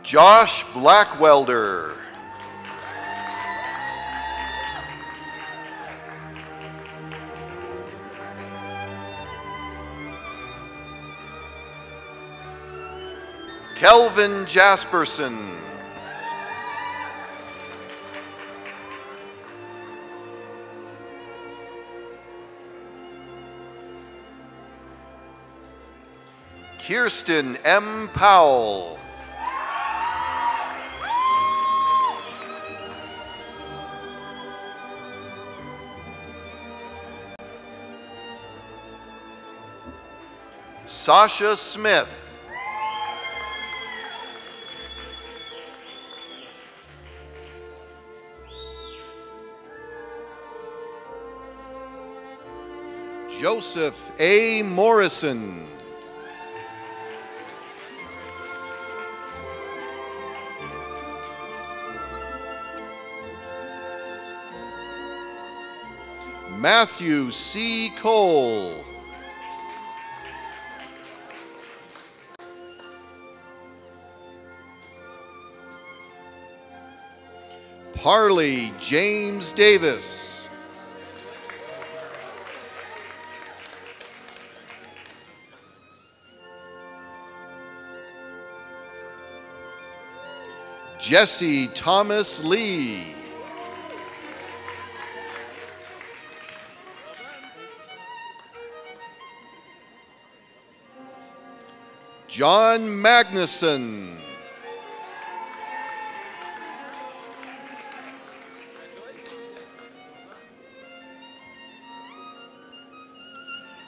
Josh Blackwelder. Kelvin Jasperson. Kirsten M. Powell. Sasha Smith. Joseph A. Morrison. Matthew C. Cole. Harley James Davis. Jesse Thomas Lee. John Magnuson.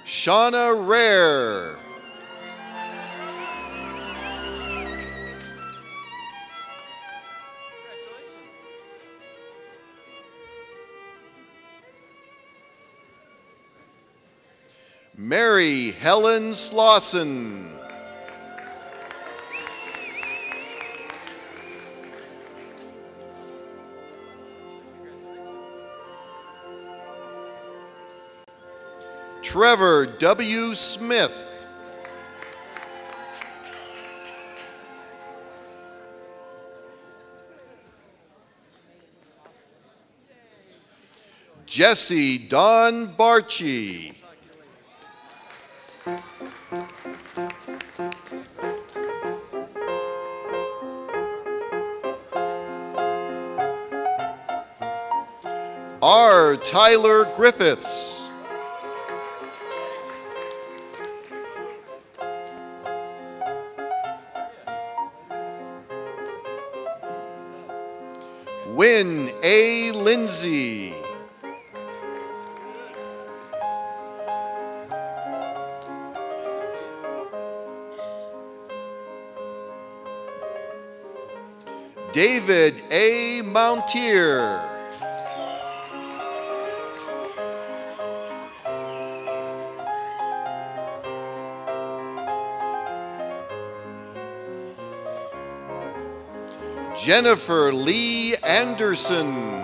Shauna Rare. Mary Helen Slauson. Trevor W. Smith. Jesse Don Barchi. R. Tyler Griffiths. Wynn A. Lindsay. David A. Mountier. Jennifer Lee Anderson.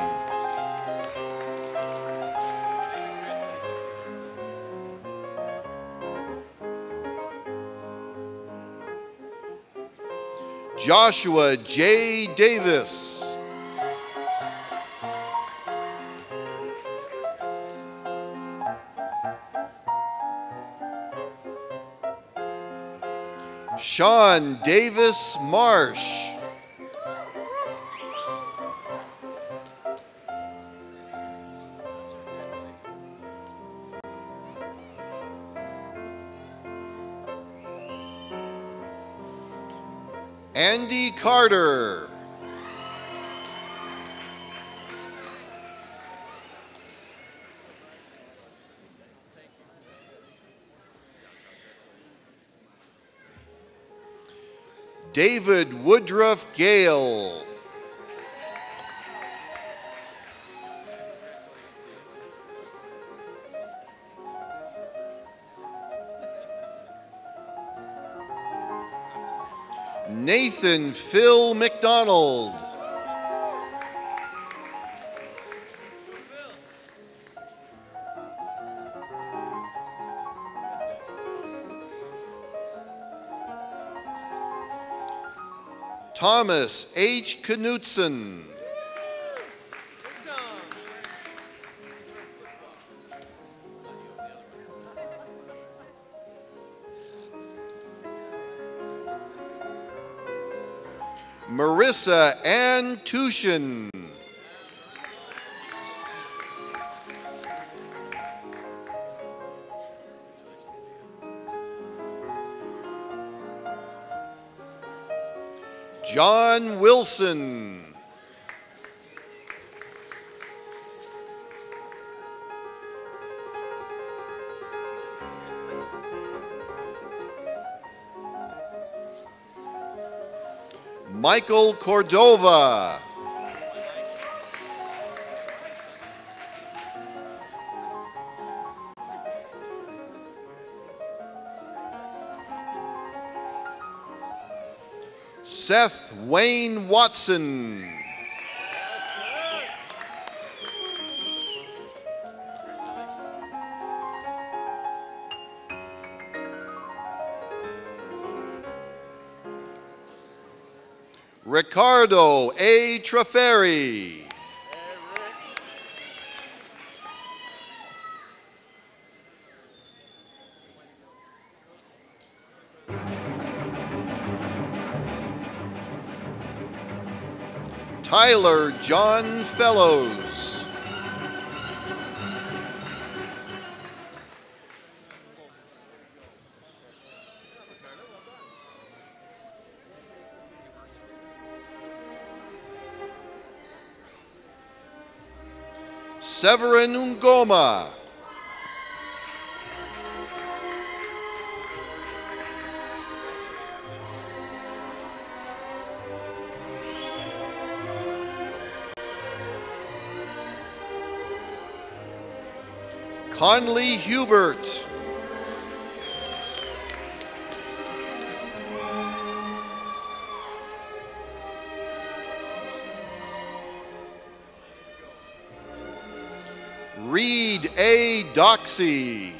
Joshua J. Davis. Sean Davis Marsh. Andy Carter. David Woodruff Gale. Nathan Phil McDonald. Thomas H. Knutson. Marissa Ann Tushin. John Wilson. Michael Cordova. Seth Wayne Watson. Ricardo A. Traferi. Tyler John Fellows. Severin Ngoma. Conley Hubert. Reed A. Doxey.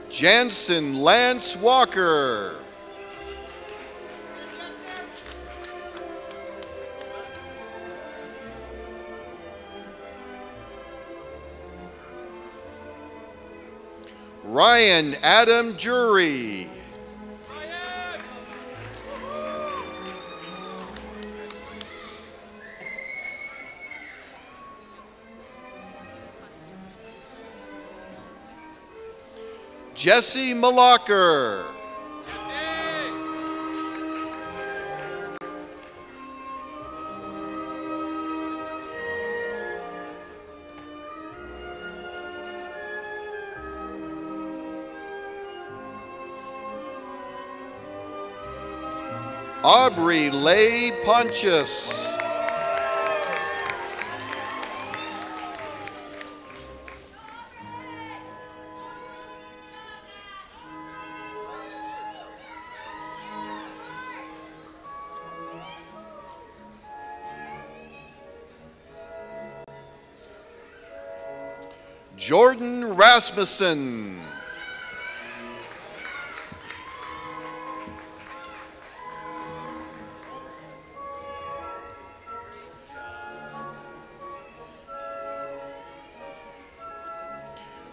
Jansen Lance Walker. Ryan Adam Jury. Jesse Malacher. Aubrey Leigh Pontius. Jordan Rasmussen.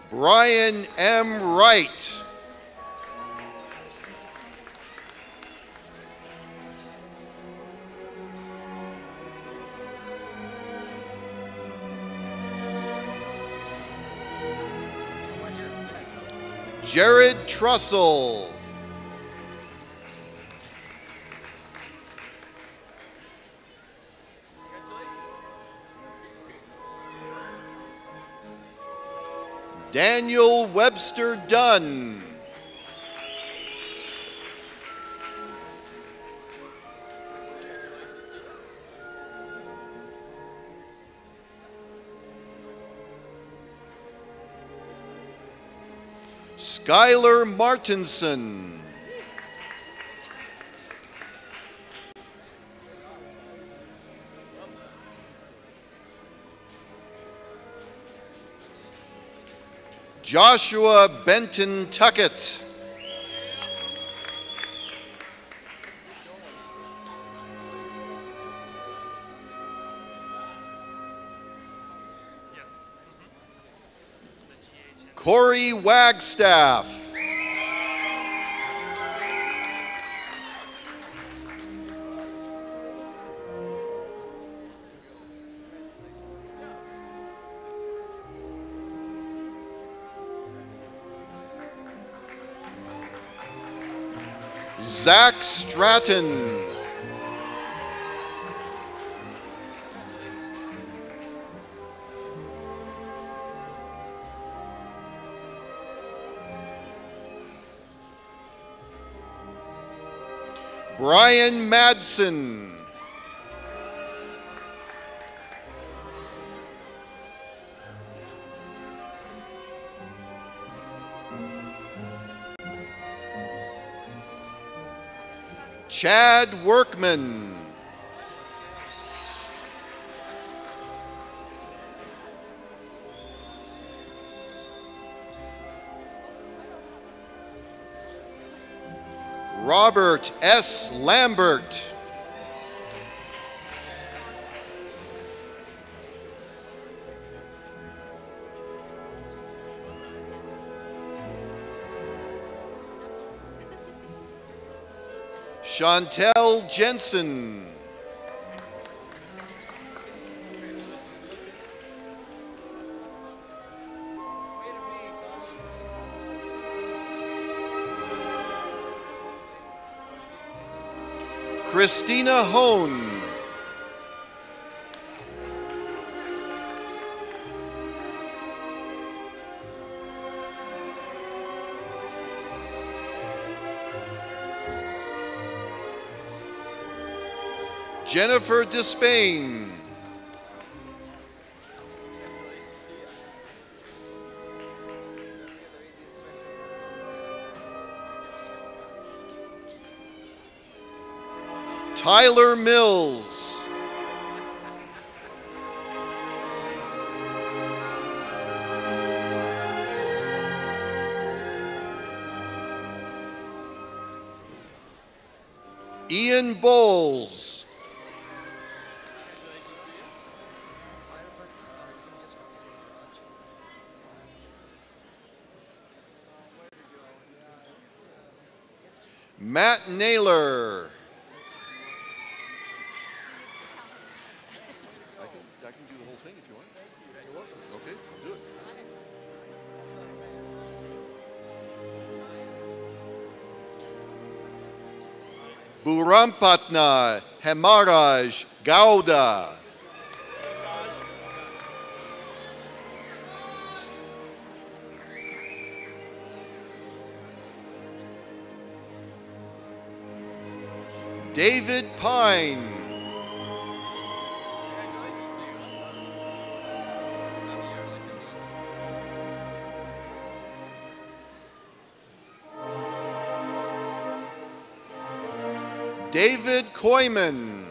Brian M. Wright. Jared Trussell. Daniel Webster Dunn. Skylar Martinson. Joshua Benton Tuckett. Corey Wagstaff. Zach Stratton. Brian Madsen. Chad Workman. Robert S. Lambert. Chantel Jensen. Christina Hone. Jennifer Despain. Tyler Mills. Ian Bowles. Matt Naylor. I can do the whole thing if you want. You're welcome. Okay, do it. Burampatna Hemaraj Gowda. David Pine. David Koyman.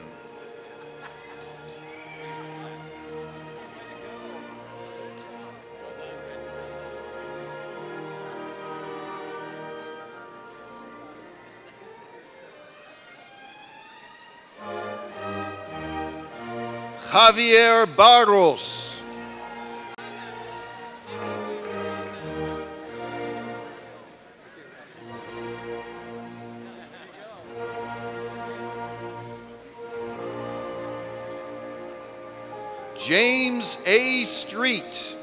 Javier Barros. James A. Street.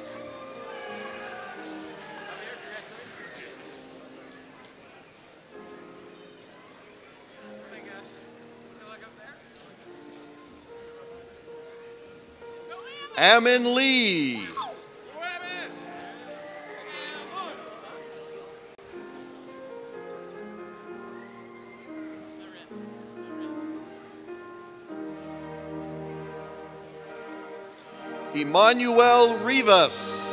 Ammon Lee. Emmanuel Rivas.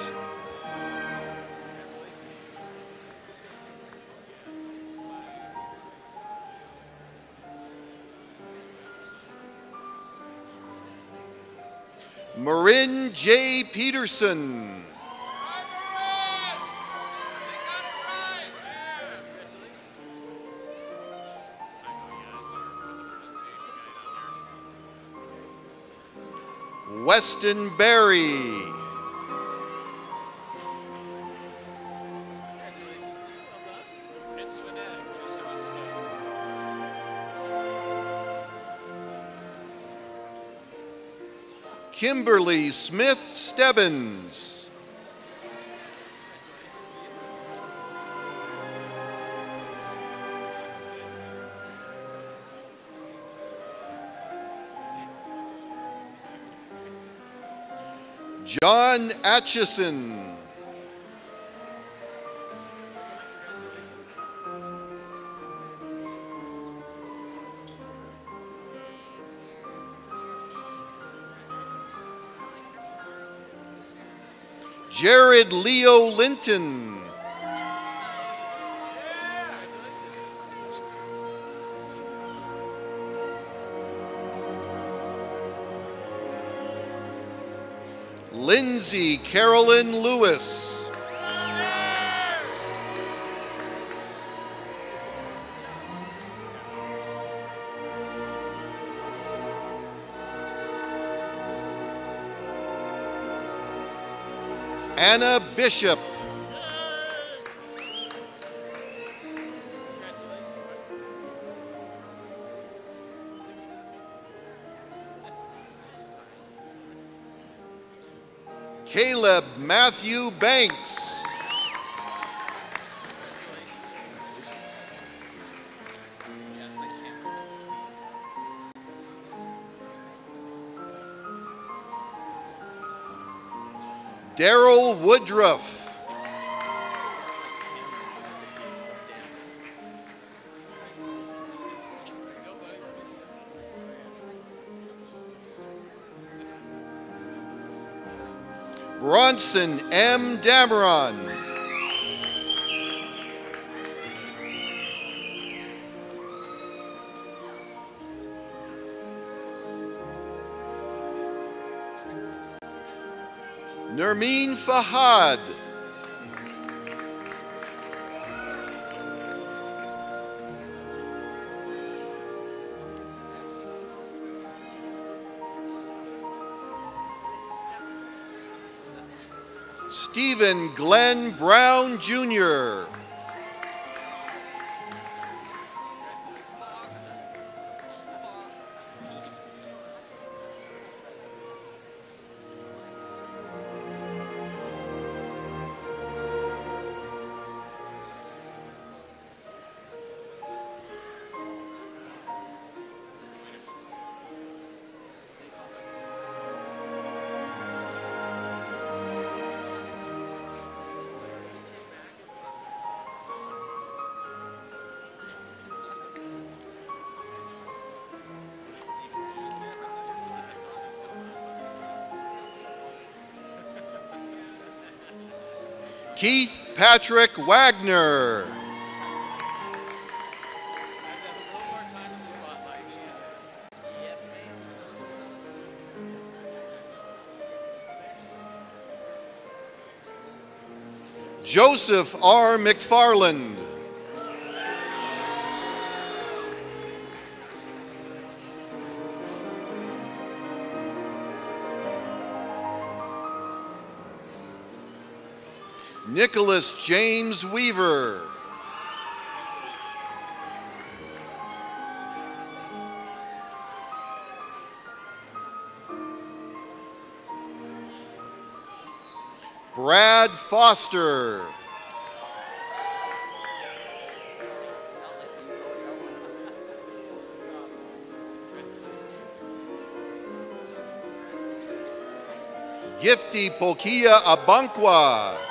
Marin J. Peterson. Weston Berry. Kimberly Smith Stebbins. John Atchison. Jared Leo Linton. Lindsay Carolyn Lewis. Anna Bishop. Caleb Matthew Banks. Daryl Woodruff. Bronson M. Dameron. Nermeen Fahad. Stephen Glenn Brown Jr. Keith Patrick Wagner. Joseph R. McFarland. Nicholas James Weaver. Brad Foster. Gifty Pokia Abankwa.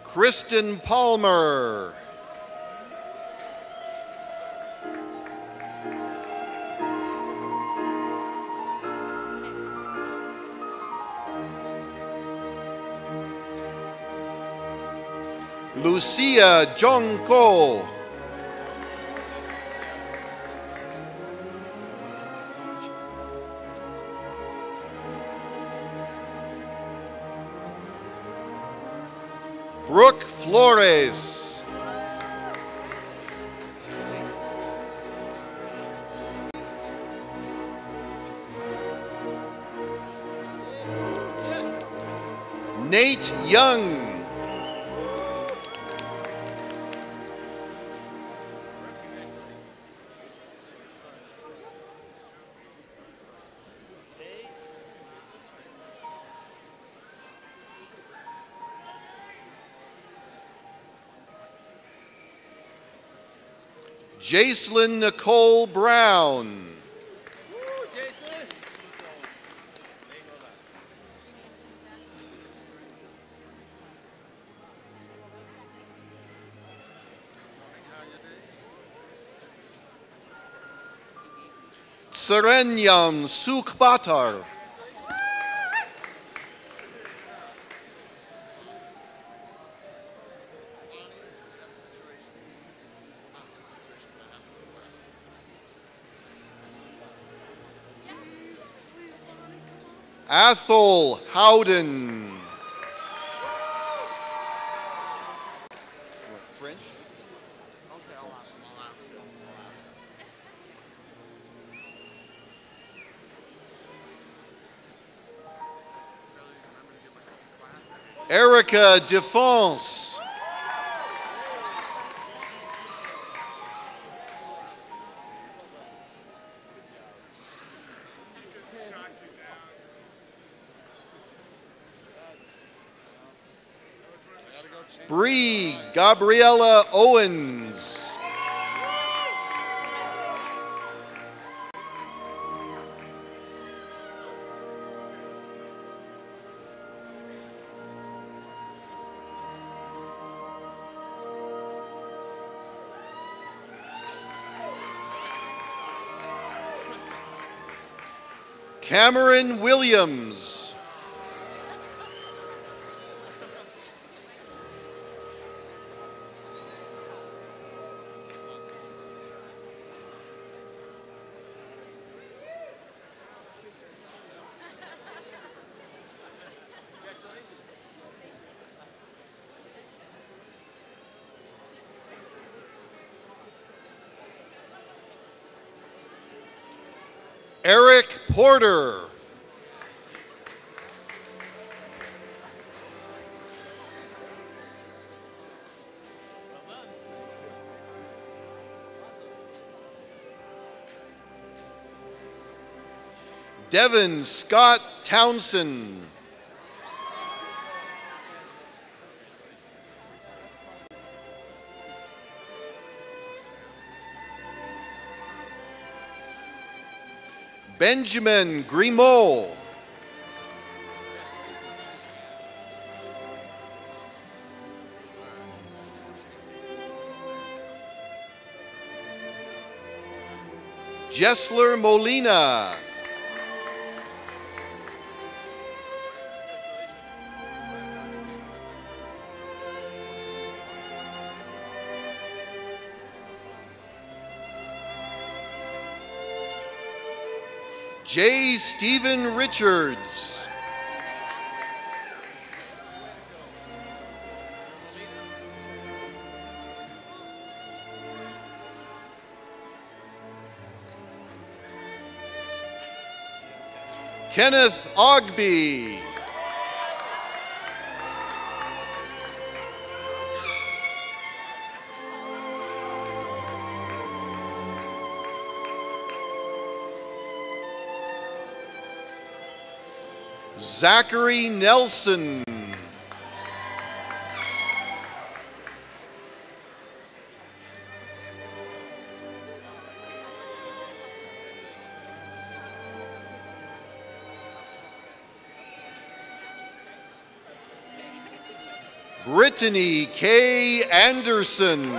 Kristen Palmer. Lucia Jonko. Brooke Flores. Nate Young. Jacelyn Nicole Brown. Serenyam Sukbatar. Athol Howden. French? Okay, I'll ask him. Erica Defonce. Bree Gabriella Owens. Cameron Williams. Eric Porter. Devin Scott Townsend. Benjamin Grimaud. Jessler Molina. J. Stephen Richards. Kenneth Ogby. Zachary Nelson. Brittany K. Anderson.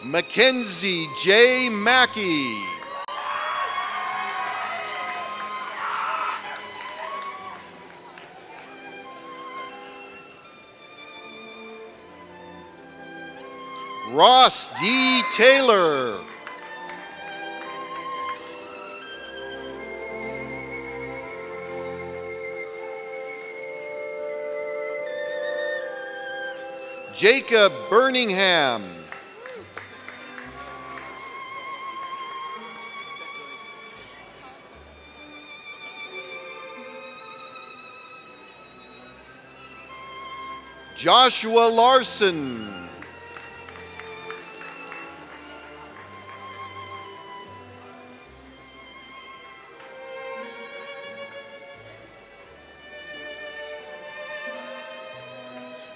Mackenzie J. Mackey. Ross D. Taylor. Jacob Birmingham. Joshua Larson.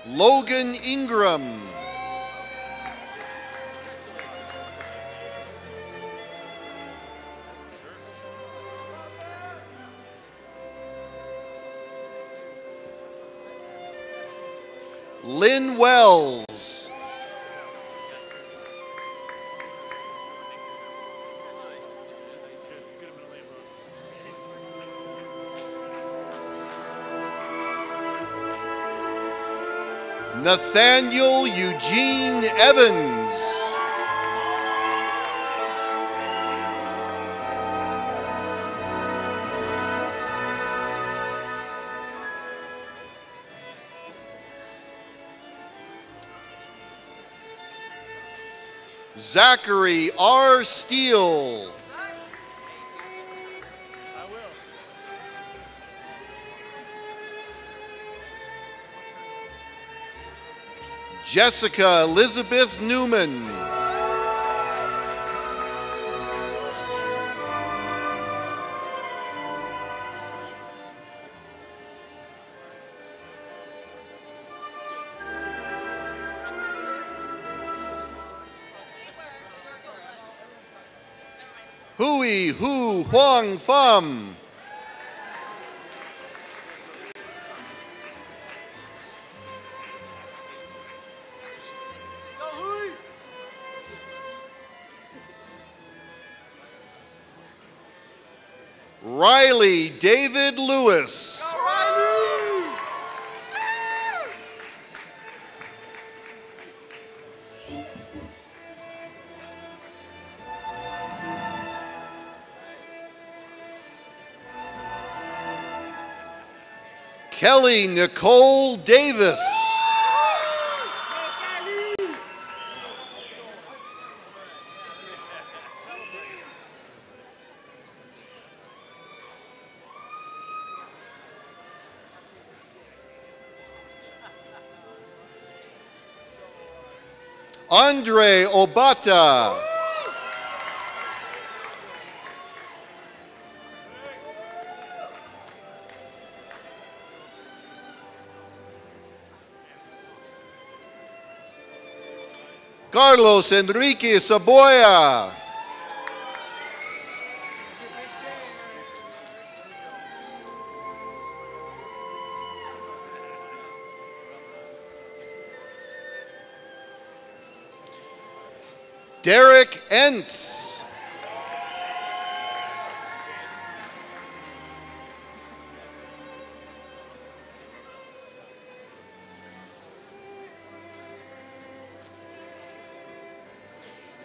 Logan Ingram. Lynn Wells. Nathaniel Eugene Evans. Zachary R. Steele. Jessica Elizabeth Newman. Hui Hu Huang Pham. Riley David Lewis. Kelly Nicole Davis. Andre Obata. Carlos Enrique Saboya. Derek Entz.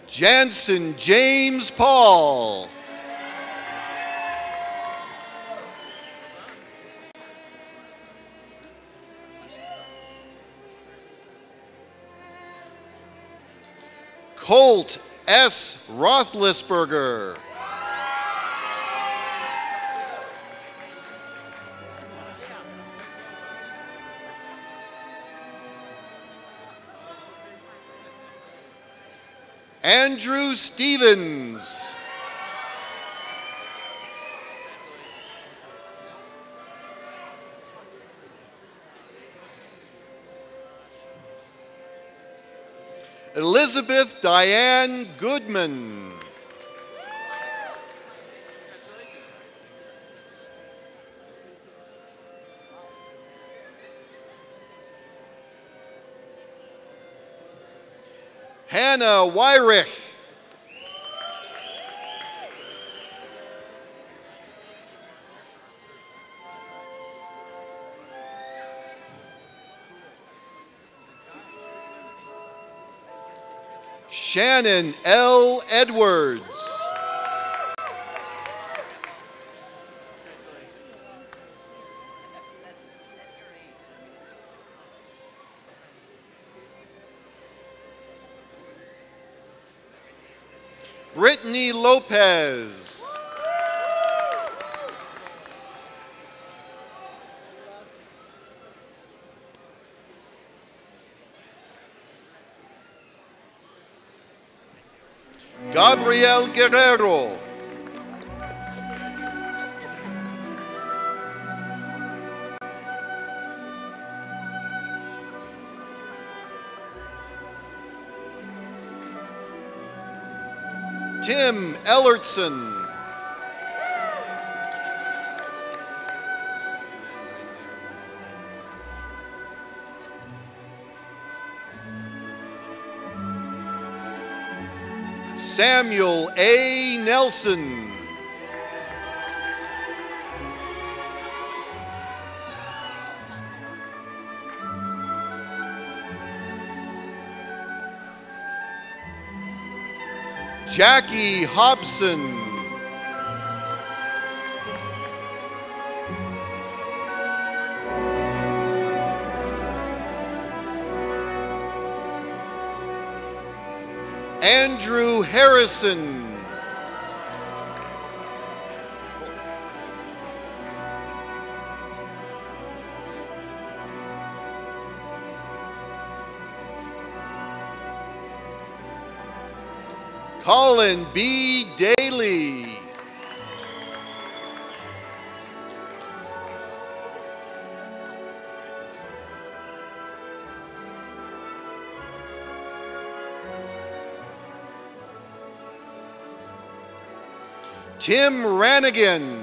Jansen James Paul. Colt S. Roethlisberger. Andrew Stevens. Elizabeth Diane Goodman. Hannah Weirich. Shannon L. Edwards. Brittany Lopez. Gabriel Guerrero. Tim Ellertson. Samuel A. Nelson. Jackie Hobson. Andrew Harrison. Colin B. Daly. Tim Rannigan.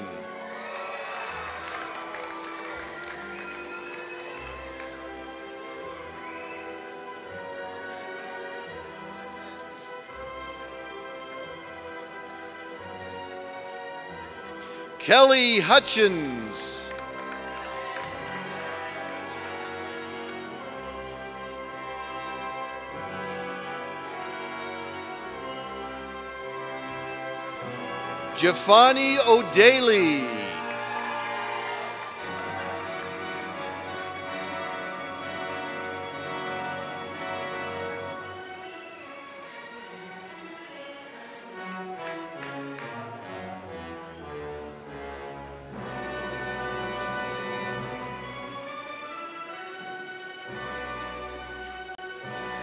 Kelly Hutchins. Jafani O'Daly.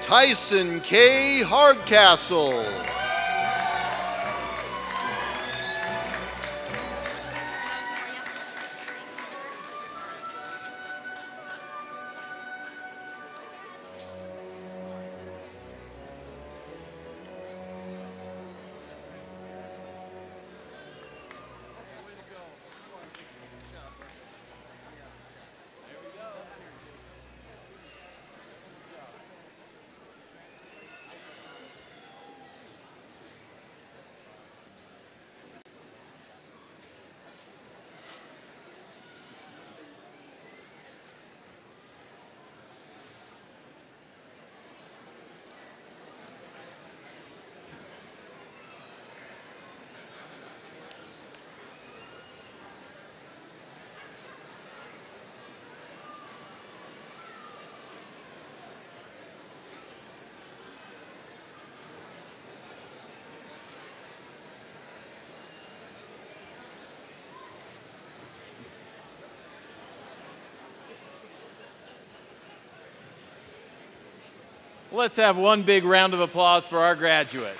Tyson K. Hardcastle. Let's have one big round of applause for our graduates.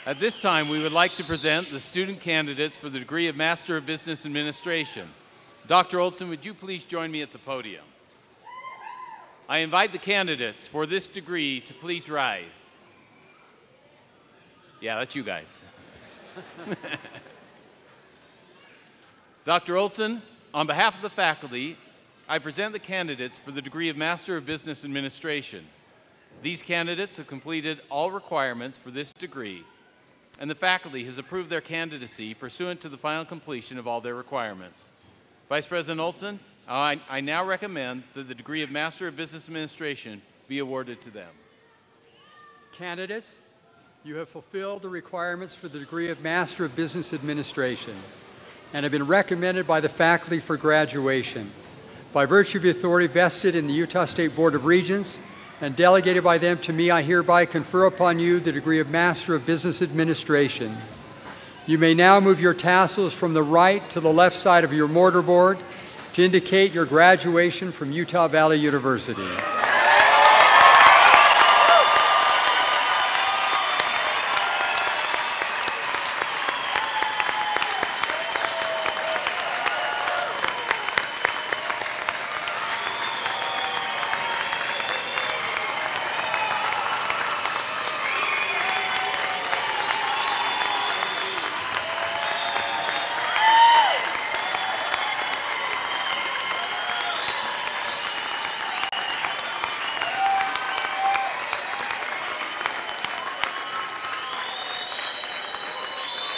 At this time, we would like to present the student candidates for the degree of Master of Business Administration. Dr. Olson, would you please join me at the podium? I invite the candidates for this degree to please rise. Yeah, that's you guys. Dr. Olson, on behalf of the faculty, I present the candidates for the degree of Master of Business Administration. These candidates have completed all requirements for this degree, and the faculty has approved their candidacy pursuant to the final completion of all their requirements. Vice President Olson, I now recommend that the degree of Master of Business Administration be awarded to them. Candidates, you have fulfilled the requirements for the degree of Master of Business Administration and have been recommended by the faculty for graduation. By virtue of the authority vested in the Utah State Board of Regents and delegated by them to me, I hereby confer upon you the degree of Master of Business Administration. You may now move your tassels from the right to the left side of your mortarboard to indicate your graduation from Utah Valley University.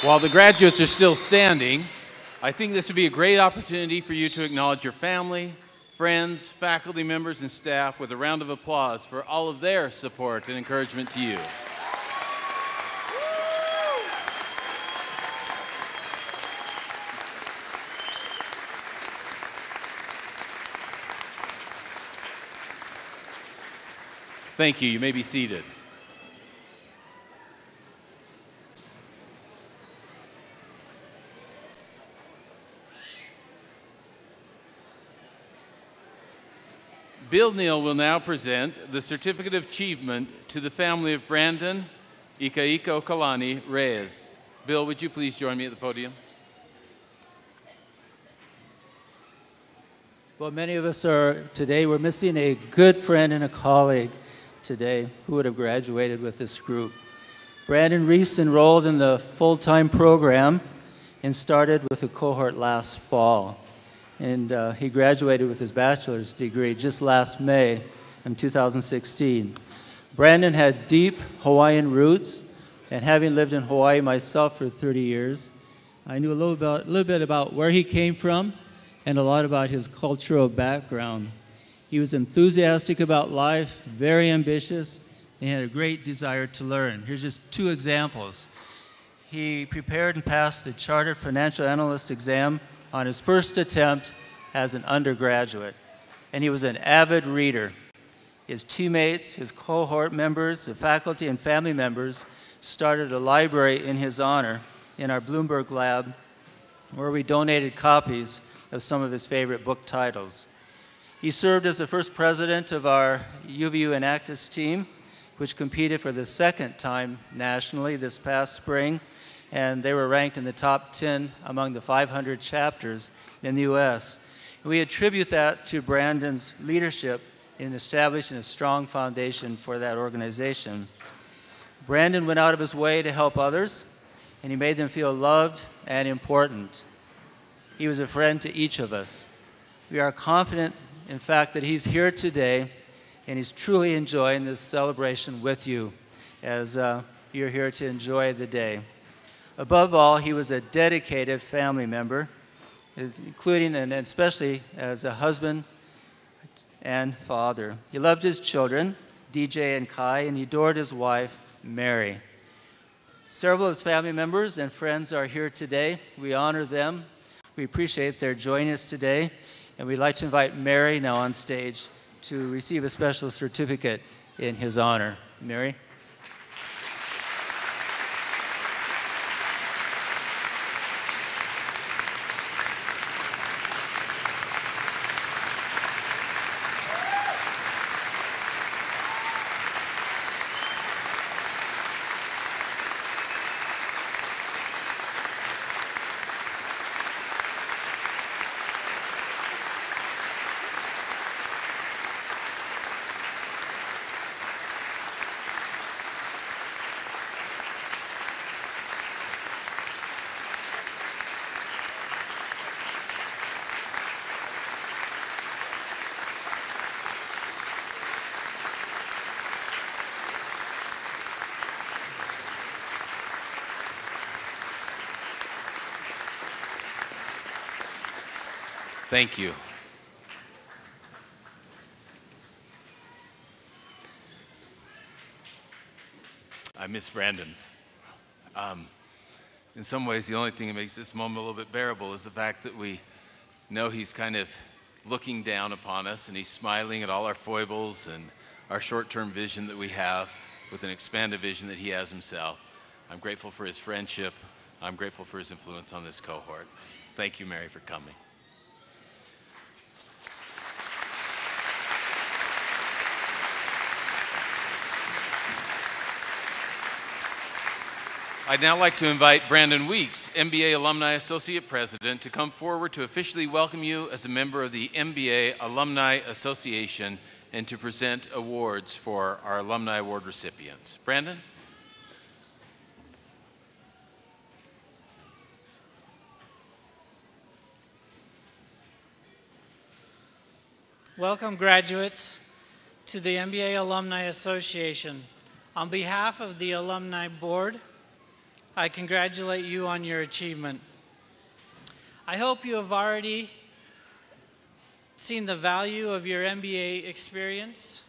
While the graduates are still standing, I think this would be a great opportunity for you to acknowledge your family, friends, faculty members, and staff with a round of applause for all of their support and encouragement to you. Thank you. You may be seated. Bill Neal will now present the Certificate of Achievement to the family of Brandon Ikaika Kalani Reyes. Bill, would you please join me at the podium? Well, many of us we're missing a good friend and a colleague today who would have graduated with this group. Brandon Reese enrolled in the full-time program and started with a cohort last fall. And he graduated with his bachelor's degree just last May in 2016. Brandon had deep Hawaiian roots, and having lived in Hawaii myself for 30 years, I knew a little bit about where he came from and a lot about his cultural background. He was enthusiastic about life, very ambitious, and had a great desire to learn. Here's just two examples. He prepared and passed the Chartered Financial Analyst exam on his first attempt as an undergraduate, and he was an avid reader. His teammates, his cohort members, the faculty and family members started a library in his honor in our Bloomberg lab where we donated copies of some of his favorite book titles. He served as the first president of our UVU Enactus team, which competed for the second time nationally this past spring, and they were ranked in the top 10 among the 500 chapters in the U.S. We attribute that to Brandon's leadership in establishing a strong foundation for that organization. Brandon went out of his way to help others, and he made them feel loved and important. He was a friend to each of us. We are confident, in fact, that he's here today, and he's truly enjoying this celebration with you as you're here to enjoy the day. Above all, he was a dedicated family member, including and especially as a husband and father. He loved his children, DJ and Kai, and he adored his wife, Mary. Several of his family members and friends are here today. We honor them. We appreciate their joining us today, and we'd like to invite Mary now on stage to receive a special certificate in his honor. Mary? Thank you. I miss Brandon. In some ways, the only thing that makes this moment a little bit bearable is the fact that we know he's kind of looking down upon us, and he's smiling at all our foibles and our short-term vision that we have with an expanded vision that he has himself. I'm grateful for his friendship. I'm grateful for his influence on this cohort. Thank you, Mary, for coming. I'd now like to invite Brandon Weeks, MBA Alumni Associate President, to come forward to officially welcome you as a member of the MBA Alumni Association and to present awards for our Alumni Award recipients. Brandon? Welcome, graduates, to the MBA Alumni Association. On behalf of the Alumni Board, I congratulate you on your achievement. I hope you have already seen the value of your MBA experience.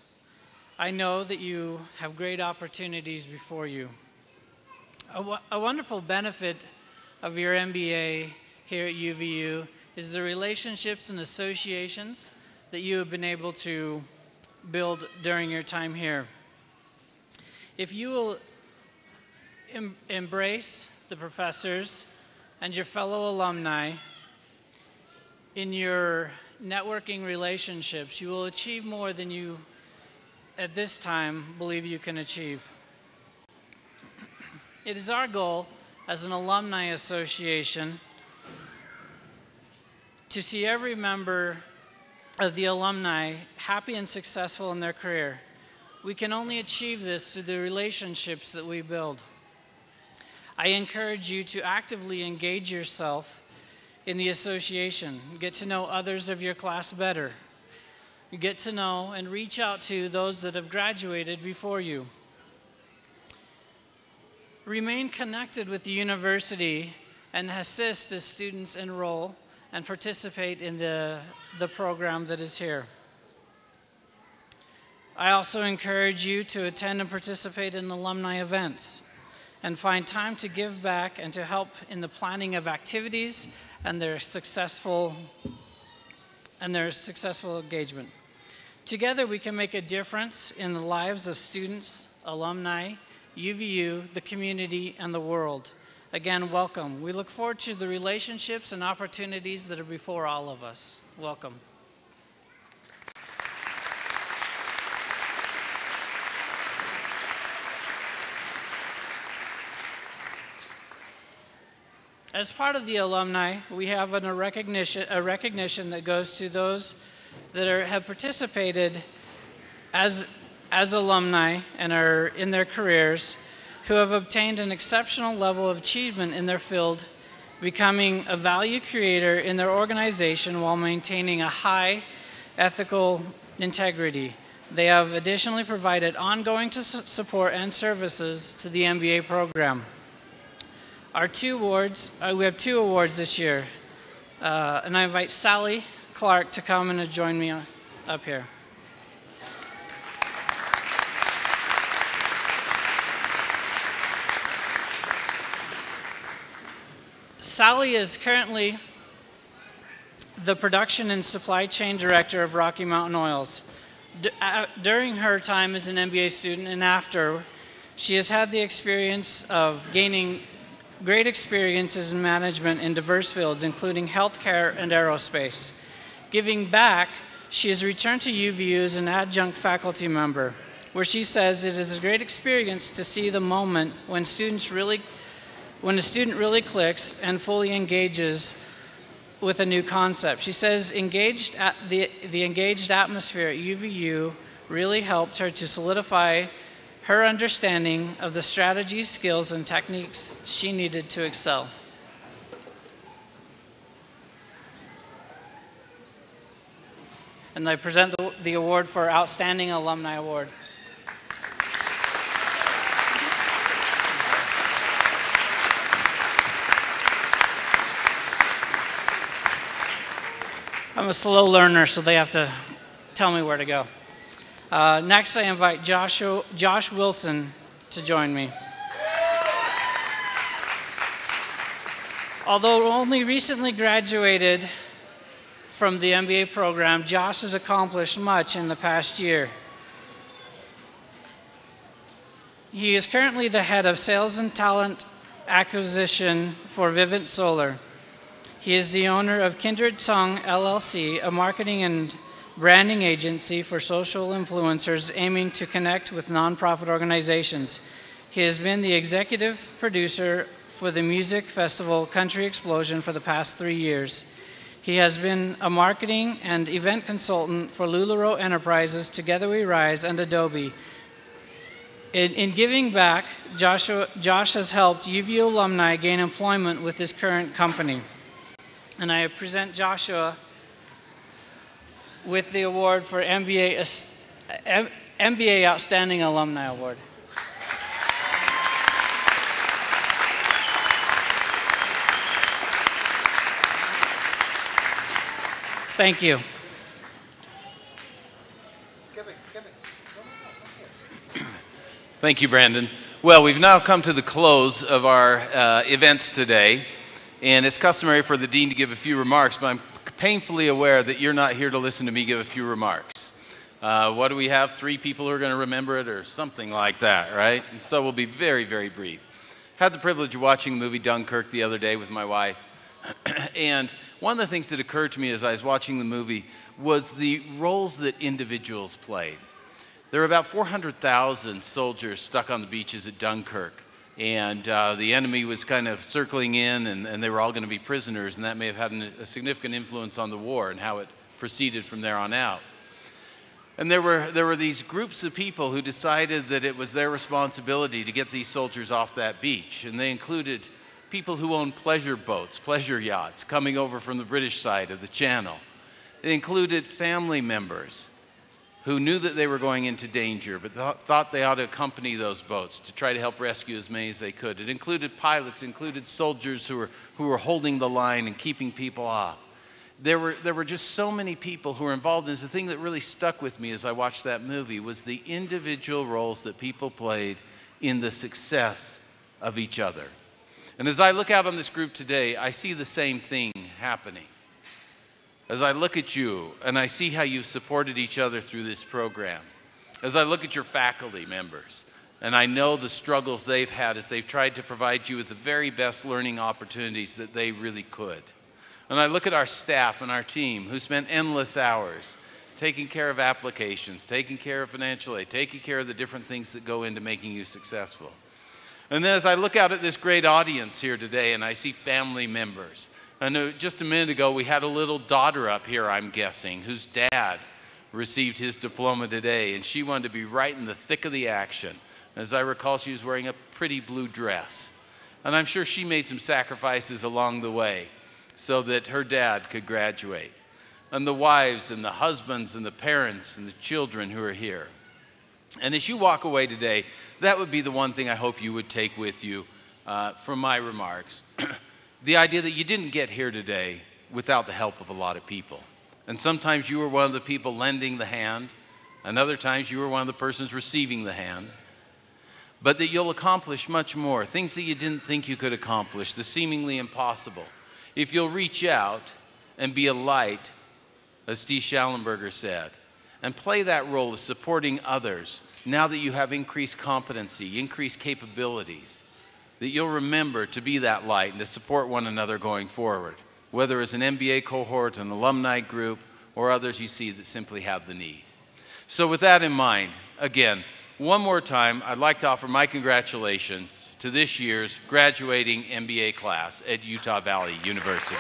I know that you have great opportunities before you. A wonderful benefit of your MBA here at UVU is the relationships and associations that you have been able to build during your time here. If you will embrace the professors and your fellow alumni in your networking relationships, you will achieve more than you, at this time, believe you can achieve. It is our goal as an alumni association to see every member of the alumni happy and successful in their career. We can only achieve this through the relationships that we build. I encourage you to actively engage yourself in the association. Get to know others of your class better. Get to know and reach out to those that have graduated before you. Remain connected with the university and assist as students enroll and participate in the program that is here. I also encourage you to attend and participate in alumni events and find time to give back and to help in the planning of activities and their successful engagement. Together we can make a difference in the lives of students, alumni, UVU, the community, and the world. Again, welcome. We look forward to the relationships and opportunities that are before all of us. Welcome. As part of the alumni, we have a recognition that goes to those that have participated as alumni and are in their careers, who have obtained an exceptional level of achievement in their field, becoming a value creator in their organization while maintaining a high ethical integrity. They have additionally provided ongoing support and services to the MBA program. Our two awards, we have two awards this year, and I invite Sally Clark to come and join me up here. Sally is currently the production and supply chain director of Rocky Mountain Oils. During her time as an MBA student and after, she has had the experience of gaining great experiences in management in diverse fields, including healthcare and aerospace. Giving back, she has returned to UVU as an adjunct faculty member, where she says it is a great experience to see the moment when a student really clicks and fully engages with a new concept. She says the engaged atmosphere at UVU really helped her to solidify her understanding of the strategies, skills, and techniques she needed to excel. And I present the award for Outstanding Alumni Award. I'm a slow learner, so they have to tell me where to go. Next, I invite Josh Wilson to join me. Although only recently graduated from the MBA program, Josh has accomplished much in the past year. He is currently the head of sales and talent acquisition for Vivint Solar. He is the owner of Kindred Tongue LLC, a marketing and branding agency for social influencers aiming to connect with nonprofit organizations. He has been the executive producer for the music festival Country Explosion for the past 3 years. He has been a marketing and event consultant for LuLaRoe Enterprises, Together We Rise, and Adobe. In giving back, Josh has helped UVU alumni gain employment with his current company. And I present Joshua with the award for MBA Outstanding Alumni Award. Thank you. Thank you, Brandon. Well, we've now come to the close of our events today, and it's customary for the dean to give a few remarks, but I'm painfully aware that you're not here to listen to me give a few remarks. What do we have? 3 people who are going to remember it or something like that, right? And so we'll be very, very brief. Had the privilege of watching the movie Dunkirk the other day with my wife, and one of the things that occurred to me as I was watching the movie was the roles that individuals played. There were about 400,000 soldiers stuck on the beaches at Dunkirk, and the enemy was kind of circling in, and they were all going to be prisoners, and that may have had a significant influence on the war and how it proceeded from there on out. And there were these groups of people who decided that it was their responsibility to get these soldiers off that beach, and they included people who owned pleasure boats, pleasure yachts, coming over from the British side of the channel. They included family members who knew that they were going into danger, but thought they ought to accompany those boats to try to help rescue as many as they could. It included pilots, included soldiers who were holding the line and keeping people off. There were just so many people who were involved. And the thing that really stuck with me as I watched that movie was the individual roles that people played in the success of each other. And as I look out on this group today, I see the same thing happening. As I look at you and I see how you've supported each other through this program, as I look at your faculty members, and I know the struggles they've had as they've tried to provide you with the very best learning opportunities that they really could. And I look at our staff and our team who spent endless hours taking care of applications, taking care of financial aid, taking care of the different things that go into making you successful. And then as I look out at this great audience here today and I see family members, I know just a minute ago we had a little daughter up here, I'm guessing, whose dad received his diploma today, and she wanted to be right in the thick of the action. As I recall, she was wearing a pretty blue dress. And I'm sure she made some sacrifices along the way so that her dad could graduate. And the wives and the husbands and the parents and the children who are here. And as you walk away today, that would be the one thing I hope you would take with you from my remarks. The idea that you didn't get here today without the help of a lot of people. And sometimes you were one of the people lending the hand, and other times you were one of the persons receiving the hand. but that you'll accomplish much more, things that you didn't think you could accomplish, the seemingly impossible. If you'll reach out and be a light, as Steve Schallenberger said, and play that role of supporting others now that you have increased competency, increased capabilities, that you'll remember to be that light and to support one another going forward, whether as an MBA cohort, an alumni group, or others you see that simply have the need. So with that in mind, again, one more time, I'd like to offer my congratulations to this year's graduating MBA class at Utah Valley University.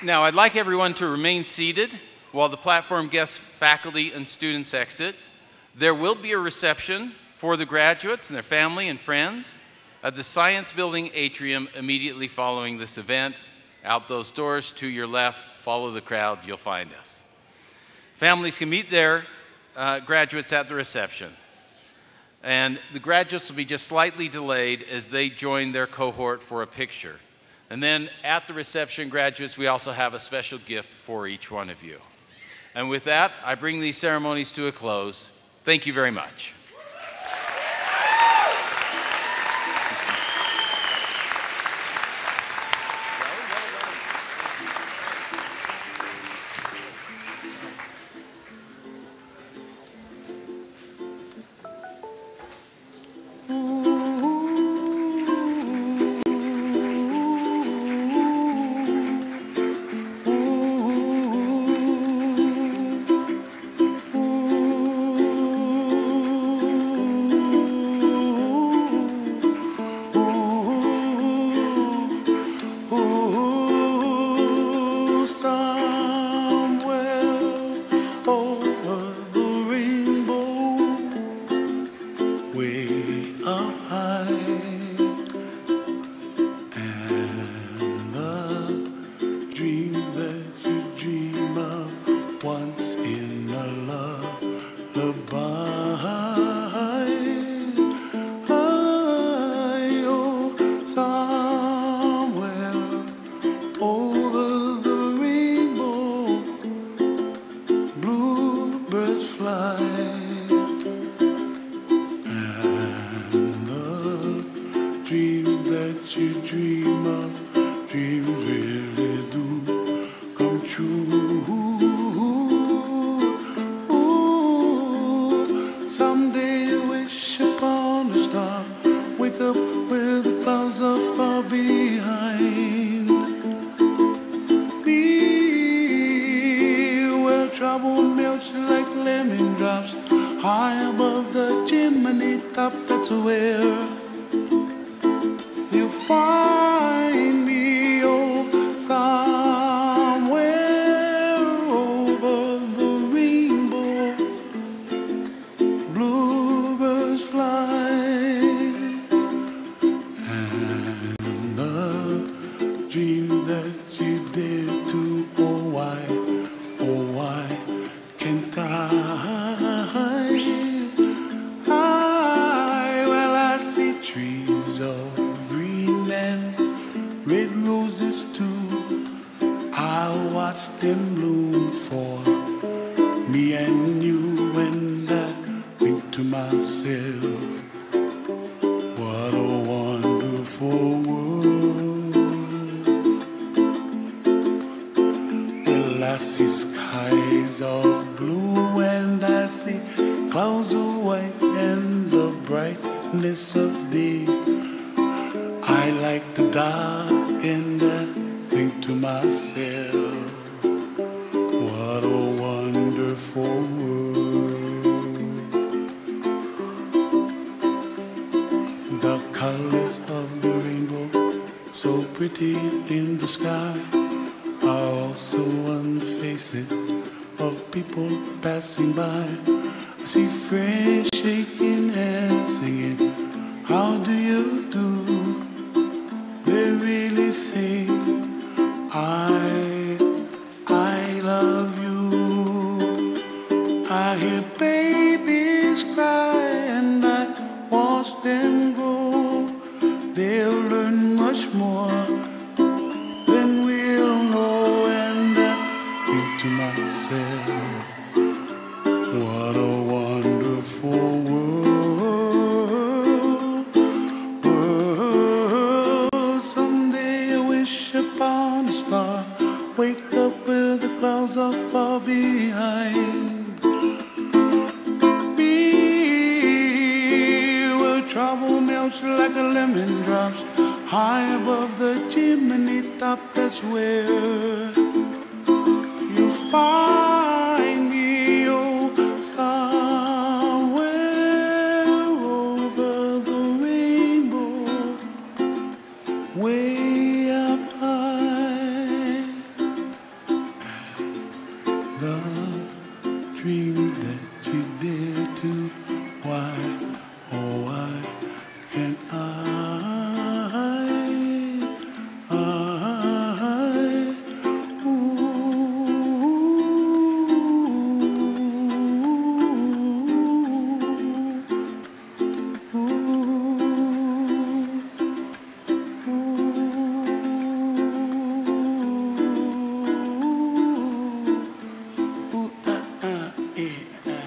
Now, I'd like everyone to remain seated while the platform guests, faculty, and students exit. There will be a reception for the graduates and their family and friends at the Science Building atrium immediately following this event. Out those doors to your left, follow the crowd, you'll find us. Families can meet their graduates at the reception. And the graduates will be just slightly delayed as they join their cohort for a picture. And then at the reception, graduates, we also have a special gift for each one of you. And with that, I bring these ceremonies to a close. Thank you very much. like a lemon drops high above the chimney top. That's where you find me, oh, somewhere over the rainbow, way up high. The dreams that you dare to, why, oh why can't I, ooh, ooh, yeah.